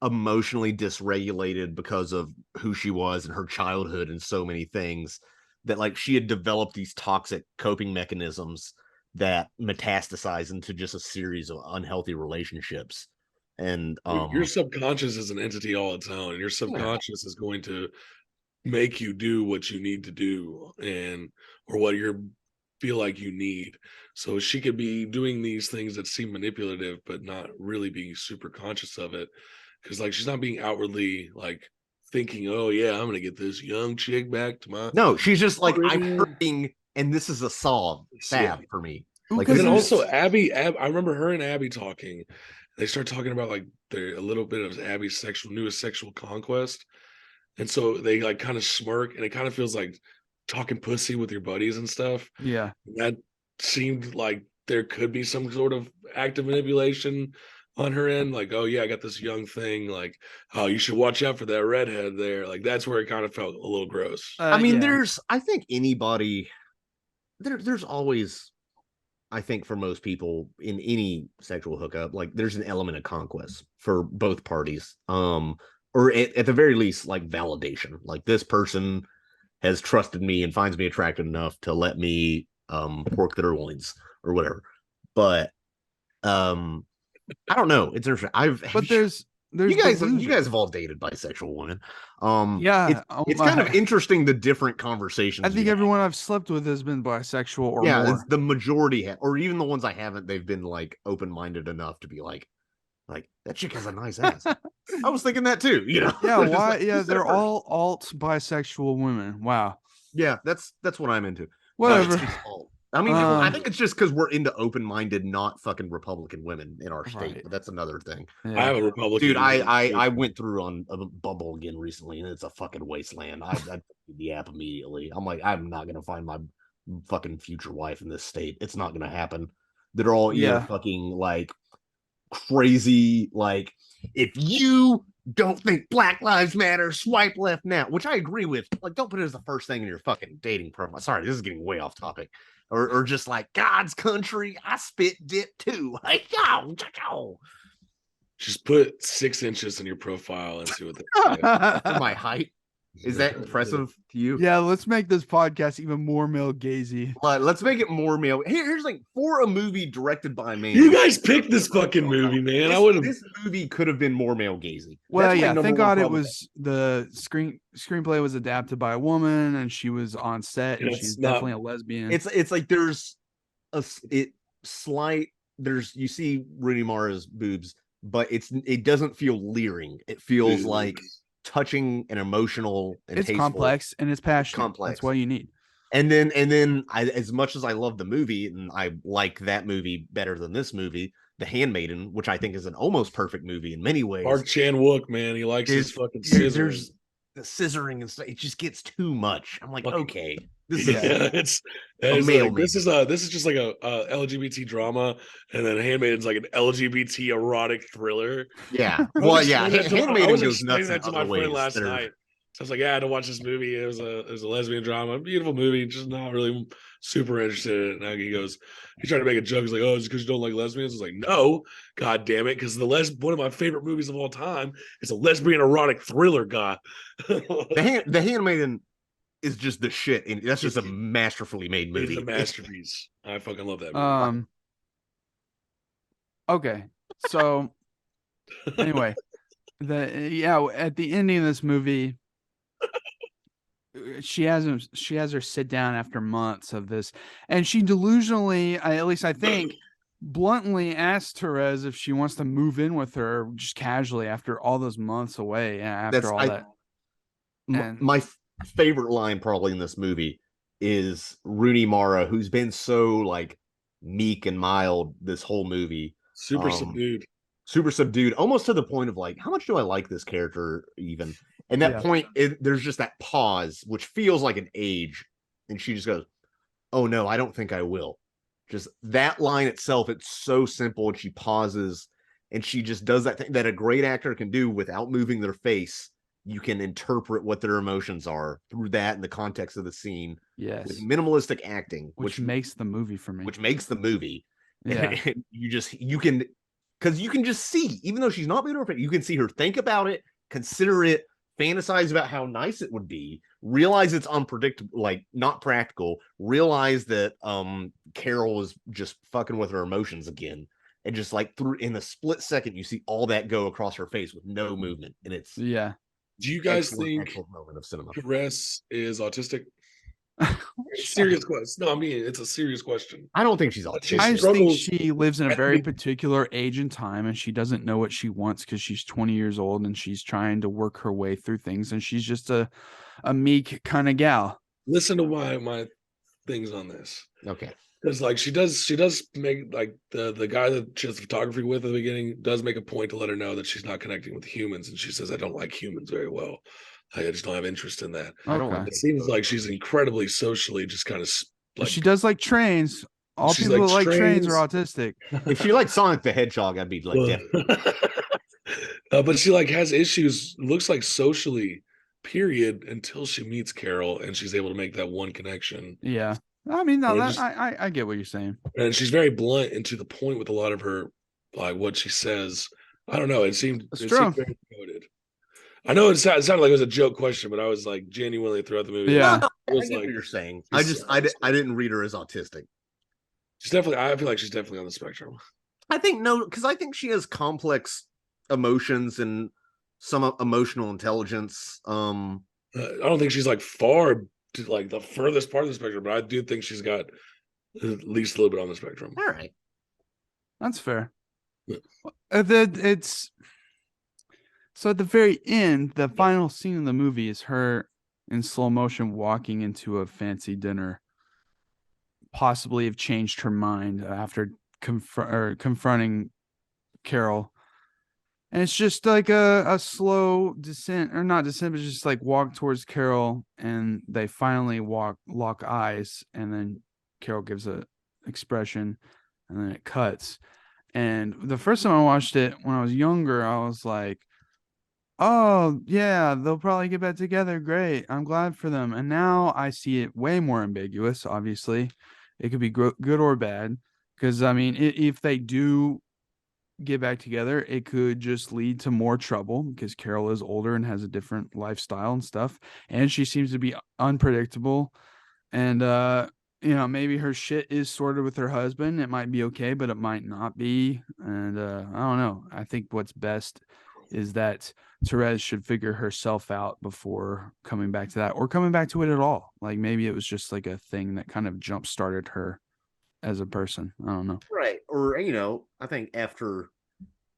emotionally dysregulated because of who she was and her childhood and so many things, that like she had developed these toxic coping mechanisms that metastasize into just a series of unhealthy relationships. And Your subconscious is an entity all its own, and your subconscious is going to make you do what you need to do, or what you feel like you need. So she could be doing these things that seem manipulative, but not really being super conscious of it, because like she's not being outwardly like thinking, oh yeah, I'm gonna get this young chick back to my. no, she's just like, I'm hurting, and this is a salve for me. Like, and then also Abby, I remember her and Abby talking. They start talking about like a little bit of Abby's newest sexual conquest, and so they like kind of smirk, and it kind of feels like talking pussy with your buddies and stuff. Yeah, that seemed like there could be some sort of active manipulation on her end. Like, oh yeah, I got this young thing. Like, oh, you should watch out for that redhead there. Like, that's where it kind of felt a little gross. I mean, I think anybody, there's always, I think for most people in any sexual hookup, like there's an element of conquest for both parties. Or at the very least, like validation. Like, this person has trusted me and finds me attractive enough to let me pork their loins or whatever. But I don't know. It's interesting. There's you guys have all dated bisexual women. It's kind of interesting, the different conversations. I think everyone I've slept with has been bisexual or more. It's the majority or even the ones I haven't, they've been like open-minded enough to be like that chick has a nice ass. I was thinking that too, you know. Yeah, why? Yeah, they're all alt bisexual women. Wow. Yeah, that's what I'm into. Whatever. I mean, I think it's just because we're into open-minded, not fucking Republican women in our state. Right. But that's another thing. Yeah. I have a Republican. Dude, I went through on a Bumble again recently, and it's a fucking wasteland. I the app immediately. I'm like, I'm not gonna find my fucking future wife in this state. It's not gonna happen. They're all either fucking like crazy, like, if you don't think Black Lives Matter, swipe left now, which I agree with. Like, don't put it as the first thing in your fucking dating profile. Sorry, this is getting way off topic. Or just like, God's country, I spit dip too. Like, just put 6 inches in your profile and see what they say. My height. Is that impressive to you? Yeah, let's make this podcast even more male gazy. Let's make it more male. Here's like, for a movie directed by me. You guys picked this fucking movie, man. This movie could have been more male gazy. Well, yeah, thank God it was the screenplay was adapted by a woman, and she was on set, and she's definitely a lesbian. It's like there's you see Rooney Mara's boobs, but it doesn't feel leering. It feels like touching and emotional and it's tasteful. Complex and it's passionate. That's what you need. And then as much as I love the movie, and I like that movie better than this movie, The Handmaiden, which I think is an almost perfect movie in many ways. Park Chan-wook, man, he likes his fucking scissors. The scissoring and stuff, it just gets too much. I'm like, okay, this is this is just like a LGBT drama, and then Handmaiden's like an LGBT erotic thriller. Yeah, well, yeah, Handmaiden goes nuts. That to my friend last night. So I was like, yeah, I had to watch this movie. It was a lesbian drama, beautiful movie, just not really super interested in it. And he tried to make a joke. He's like, oh, it's because you don't like lesbians? I was like, no, god damn it, because one of my favorite movies of all time is a lesbian erotic thriller, god. The Handmaiden is just the shit, and that's just a masterfully made movie. It's a masterpiece. I fucking love that movie. Okay, so anyway, at the ending of this movie, she has her sit down after months of this, and she delusionally, at least I think, bluntly asked Therese if she wants to move in with her just casually after all those months away. My favorite line probably in this movie is Rooney Mara, who's been so like meek and mild this whole movie, super subdued, almost to the point of like, how much do I like this character even? And that point, there's just that pause, which feels like an age. And she just goes, oh no, I don't think I will. Just that line itself, it's so simple. And she pauses and she just does that thing that a great actor can do without moving their face. you can interpret what their emotions are through that in the context of the scene Yes. with minimalistic acting, Which makes the movie for me. Which makes the movie. Yeah. And you can just see, even though she's not being perfect, you can see her think about it, consider it, fantasize about how nice it would be, realize it's unpredictable, like not practical, realize that Carol is just fucking with her emotions again. And just like through in a split second, you see all that go across her face with no movement. And it's yeah. Do you guys think moment of cinema. Therese is autistic? Serious question. No, I mean it's a serious question. I don't think she's autistic. I just think she lives in a very particular age and time, and she doesn't know what she wants because she's 20 years old and she's trying to work her way through things, and she's just a meek kind of gal. Listen to my things on this. Okay. Because like she does make like the guy that she has photography with at the beginning does make a point to let her know that she's not connecting with humans, and she says, I don't like humans very well. I just don't have interest in that. Okay. It seems like she's incredibly socially just kind of like she does like trains. All people that like trains are autistic. If she liked Sonic the Hedgehog, I'd be like, but she like has issues, looks like socially, period, until she meets Carol and she's able to make that one connection. Yeah. I mean, no, that I get what you're saying. And she's very blunt and to the point with a lot of her, like what she says. I don't know. It seemed very coded. I know it sounded like it was a joke question, but I was like genuinely throughout the movie. Yeah, I get what you're saying. I didn't read her as autistic. She's definitely. I feel like she's definitely on the spectrum. I think because I think she has complex emotions and some emotional intelligence. I don't think she's like far to like the furthest part of the spectrum, but I do think she's got at least a little bit on the spectrum. All right, that's fair. Yeah. So at the very end, the final scene in the movie is her in slow motion walking into a fancy dinner. Possibly have changed her mind after confronting Carol. And it's just like a slow descent, or not descent, but just like walk towards Carol, and they finally lock eyes, and then Carol gives a expression, and then it cuts. And the first time I watched it when I was younger, I was like, oh yeah, they'll probably get back together. Great. I'm glad for them. And now I see it way more ambiguous. Obviously, it could be good or bad. Because I mean, if they do get back together, it could just lead to more trouble because Carol is older and has a different lifestyle and stuff. And she seems to be unpredictable. And, maybe her shit is sorted with her husband. It might be okay, but it might not be. And I don't know. I think what's best is that Therese should figure herself out before coming back to that, or coming back to it at all. Like maybe it was just like a thing that kind of jump started her as a person. I don't know. Right. Or, I think after,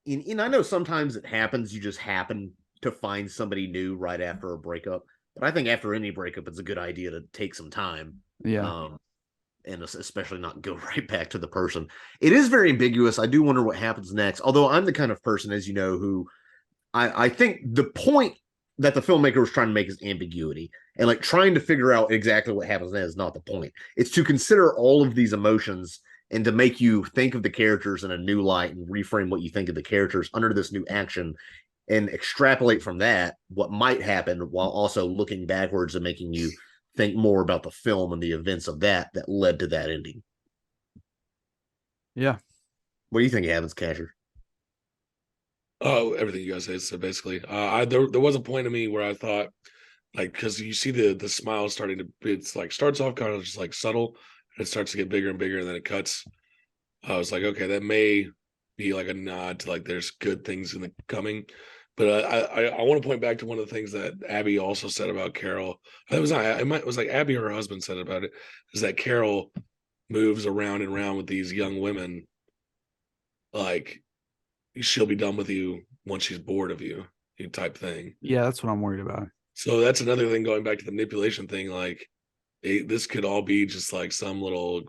and I know sometimes it happens, you just happen to find somebody new right after a breakup. But I think after any breakup, it's a good idea to take some time. Yeah. And especially not go right back to the person. It is very ambiguous. I do wonder what happens next. Although I'm the kind of person, as you know, who I think the point that the filmmaker was trying to make is ambiguity. And like trying to figure out exactly what happens next is not the point. It's to consider all of these emotions and to make you think of the characters in a new light and reframe what you think of the characters under this new action and extrapolate from that what might happen while also looking backwards and making you think more about the film and the events of that led to that ending. Yeah. What do you think happens, Casher? Oh, everything you guys say. So basically, there was a point to me where I thought, like, because you see the smile starting to, it's like starts off kind of just like subtle, and it starts to get bigger and bigger, and then it cuts. I was like, okay, that may be like a nod to like there's good things in the coming. But I want to point back to one of the things that Abby also said about Carol. It was like Abby or her husband said about it, is that Carol moves around and around with these young women. Like she'll be done with you once she's bored of you, type thing. Yeah, that's what I'm worried about. So that's another thing going back to the manipulation thing. Like this could all be just like some little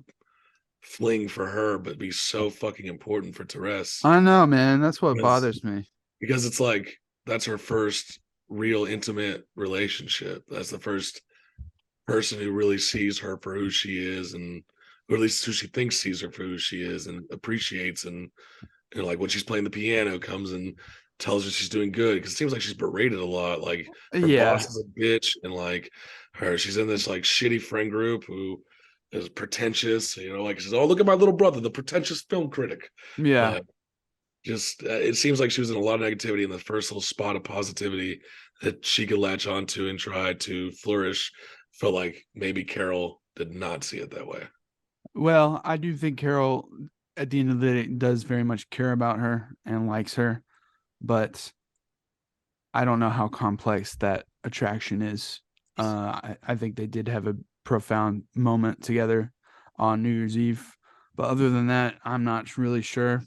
fling for her, but be so fucking important for Therese. I know, man. That's what bothers me. Because it's like that's her first real intimate relationship. That's the first person who really sees her for who she is, and or at least who she thinks sees her for who she is and appreciates. And like when she's playing the piano, comes and tells her she's doing good, because it seems like she's berated a lot. Like her Yeah. boss is a bitch, and like she's in this like shitty friend group who is pretentious. Like she says, "Oh, look at my little brother, the pretentious film critic." Yeah. Just it seems like she was in a lot of negativity, and the first little spot of positivity that she could latch onto and try to flourish felt like maybe Carol did not see it that way. Well, I do think Carol, at the end of the day, does very much care about her and likes her, but I don't know how complex that attraction is. I think they did have a profound moment together on New Year's Eve, but other than that, I'm not really sure.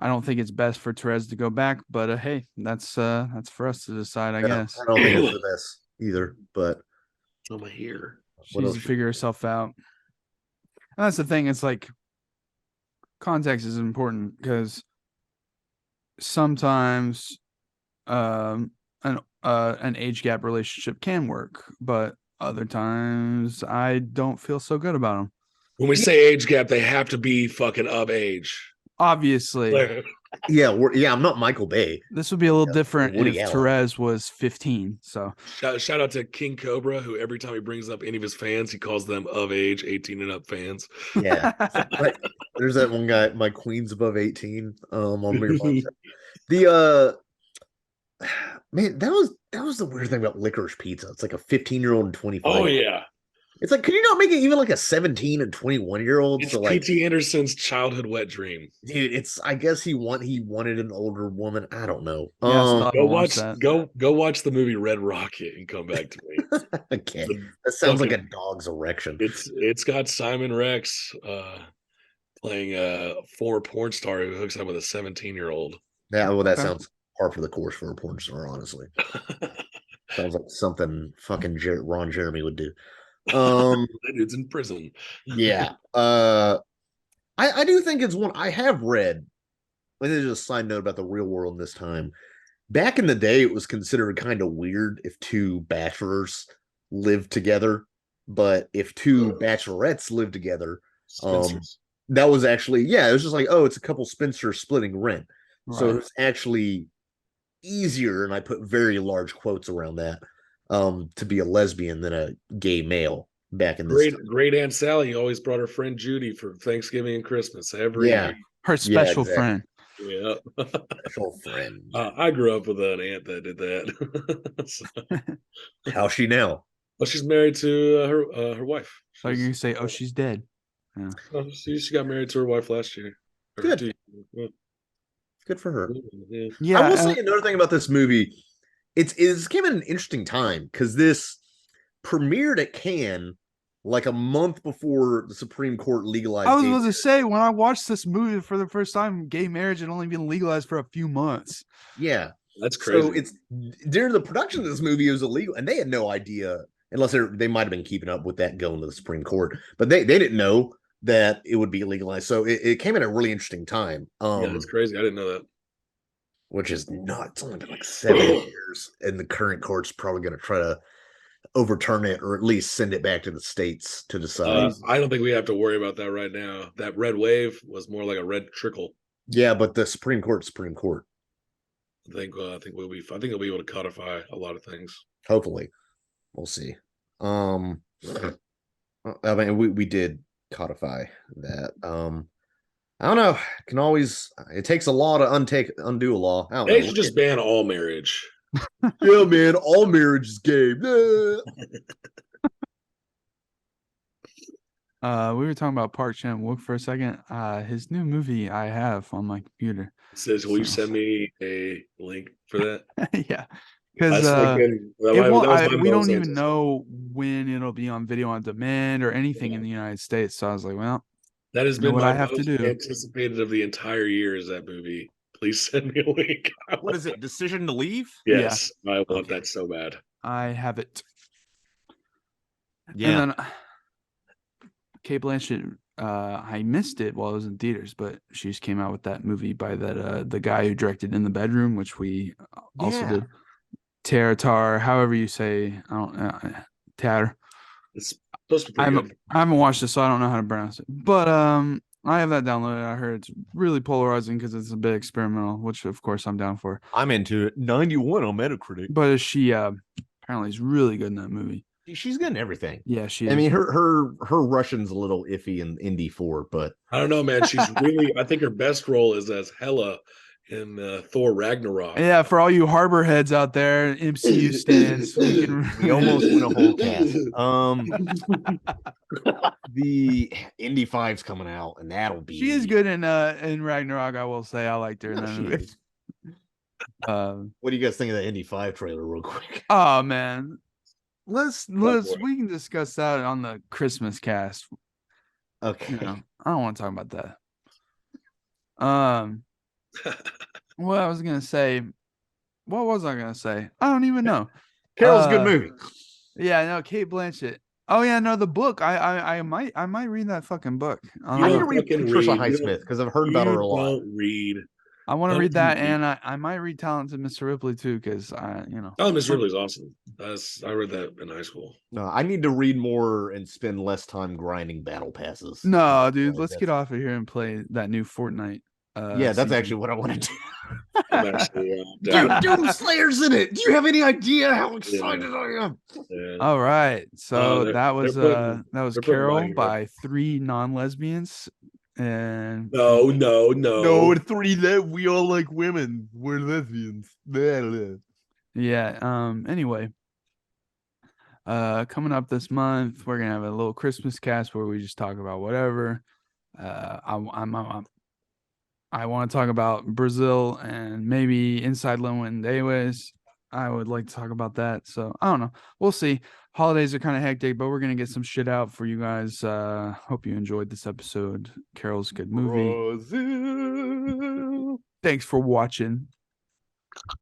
I don't think it's best for Therese to go back, but hey, that's for us to decide, I guess. I don't think it's the best either, but I'm here. She needs to figure herself out. And that's the thing. It's like context is important, because sometimes an age gap relationship can work, but other times I don't feel so good about them. When we say age gap, they have to be fucking of age. Obviously. Yeah, I'm not Michael Bay. This would be a little different Woody if Allen. Therese was 15. So shout out to King Cobra, who every time he brings up any of his fans, he calls them of age, 18 and up fans. Yeah. Like, there's that one guy, my queen's above 18. On me. The man, that was the weird thing about Licorice Pizza. It's like a 15-year-old and 25. Oh yeah. It's like, can you not make it even like a 17 and 21-year-old? It's so like P.T. Anderson's childhood wet dream. Dude, I guess he wanted an older woman. I don't know. Go watch the movie Red Rocket and come back to me. Okay. That sounds like a dog's erection. It's got Simon Rex playing a former porn star who hooks up with a 17-year-old. Yeah, well, that sounds par for the course for a porn star, honestly. Sounds like something fucking Ron Jeremy would do. That dude's in prison. Yeah. I do think it's one I have read. And this is just a side note about the real world in this time. Back in the day, it was considered kind of weird if two bachelors lived together. But if two bachelorettes lived together, that was actually, it was just like, oh, it's a couple spinsters splitting rent. Right. So it's actually easier, and I put very large quotes around that, to be a lesbian than a gay male back in this great Aunt Sally always brought her friend Judy for Thanksgiving and Christmas every year. Her special friend. Yeah. Special friend. I grew up with an aunt that did that. How's she now? Well, she's married to her wife. So you say, oh, she's dead. Yeah. Oh, she got married to her wife last year. Good. Good for her. Yeah. I will say another thing about this movie. It came at an interesting time, because this premiered at Cannes like a month before the Supreme Court legalized. I was going to say, when I watched this movie for the first time, gay marriage had only been legalized for a few months. Yeah, that's crazy. So it's during the production of this movie, it was illegal, and they had no idea, unless they might have been keeping up with that going to the Supreme Court, but they didn't know that it would be legalized. So it came at a really interesting time. Yeah, that's crazy. I didn't know that. Which is nuts. It's only been like 7 years, and the current court's probably going to try to overturn it, or at least send it back to the states to decide. I don't think we have to worry about that right now. That red wave was more like a red trickle. Yeah, but the Supreme Court. I think they'll be able to codify a lot of things. Hopefully, we'll see. I mean, we did codify that. I don't know. It takes a law to undo a law. They should just ban all marriage. Yeah, man, all marriage is gay. We were talking about Park Chan-wook for a second. His new movie I have on my computer. It says, will you send me a link for that? Yeah. Because we don't even know when it'll be on video on demand or anything in the United States. So I was like, well, that has been what my I have to do. Anticipated of the entire year is that movie. Please send me a link. What is it? Decision to Leave? Yes, yeah. I want that so bad. I have it. Yeah. And then Cate Blanchett, I missed it while it was in theaters, but she just came out with that movie by the guy who directed In the Bedroom, which we also did. Tar, however you say, I don't Tar. It's supposed to be I haven't watched it, so I don't know how to pronounce it. But I have that downloaded. I heard it's really polarizing because it's a bit experimental, which of course I'm down for. I'm into it. 91 on Metacritic. But she apparently is really good in that movie. She's good in everything. Yeah, she is. I mean, her Russian's a little iffy in Indy 4, but I don't know, man. She's really. I think her best role is as Hela in Thor Ragnarok. Yeah, for all you Harbor heads out there, MCU stands, we almost went a whole cast. The Indy 5's coming out, and that'll be. She is good in Ragnarok. I will say I liked her in that movie. What do you guys think of the Indy 5 trailer, real quick? Oh man, let's we can discuss that on the Christmas cast. Okay, I don't want to talk about that. What I was gonna say. What was I gonna say? I don't even know. Carol's a good movie. Yeah, no, Cate Blanchett. Oh yeah, no, the book. I might read that fucking book. I need to read Patricia Highsmith because I've heard about her a lot. Don't read. I want to read that, and I might read Talented Mr. Ripley too, because Oh, Mr. Ripley's awesome. I read that in high school. No, I need to read more and spend less time grinding battle passes. No, dude, let's get off of here and play that new Fortnite. Yeah, that's actually what I want to do. I'm actually, Dude, Doom Slayer's in it. Do you have any idea how excited I am? Yeah. All right, so that was Carol by 3 non-lesbians, and no. We all like women. We're lesbians. Yeah. Anyway, coming up this month, we're gonna have a little Christmas cast where we just talk about whatever. I want to talk about Brazil and maybe Inside Llewyn Davis. I would like to talk about that. So I don't know. We'll see. Holidays are kind of hectic, but we're gonna get some shit out for you guys. Hope you enjoyed this episode. Carol's good movie. Brazil. Thanks for watching.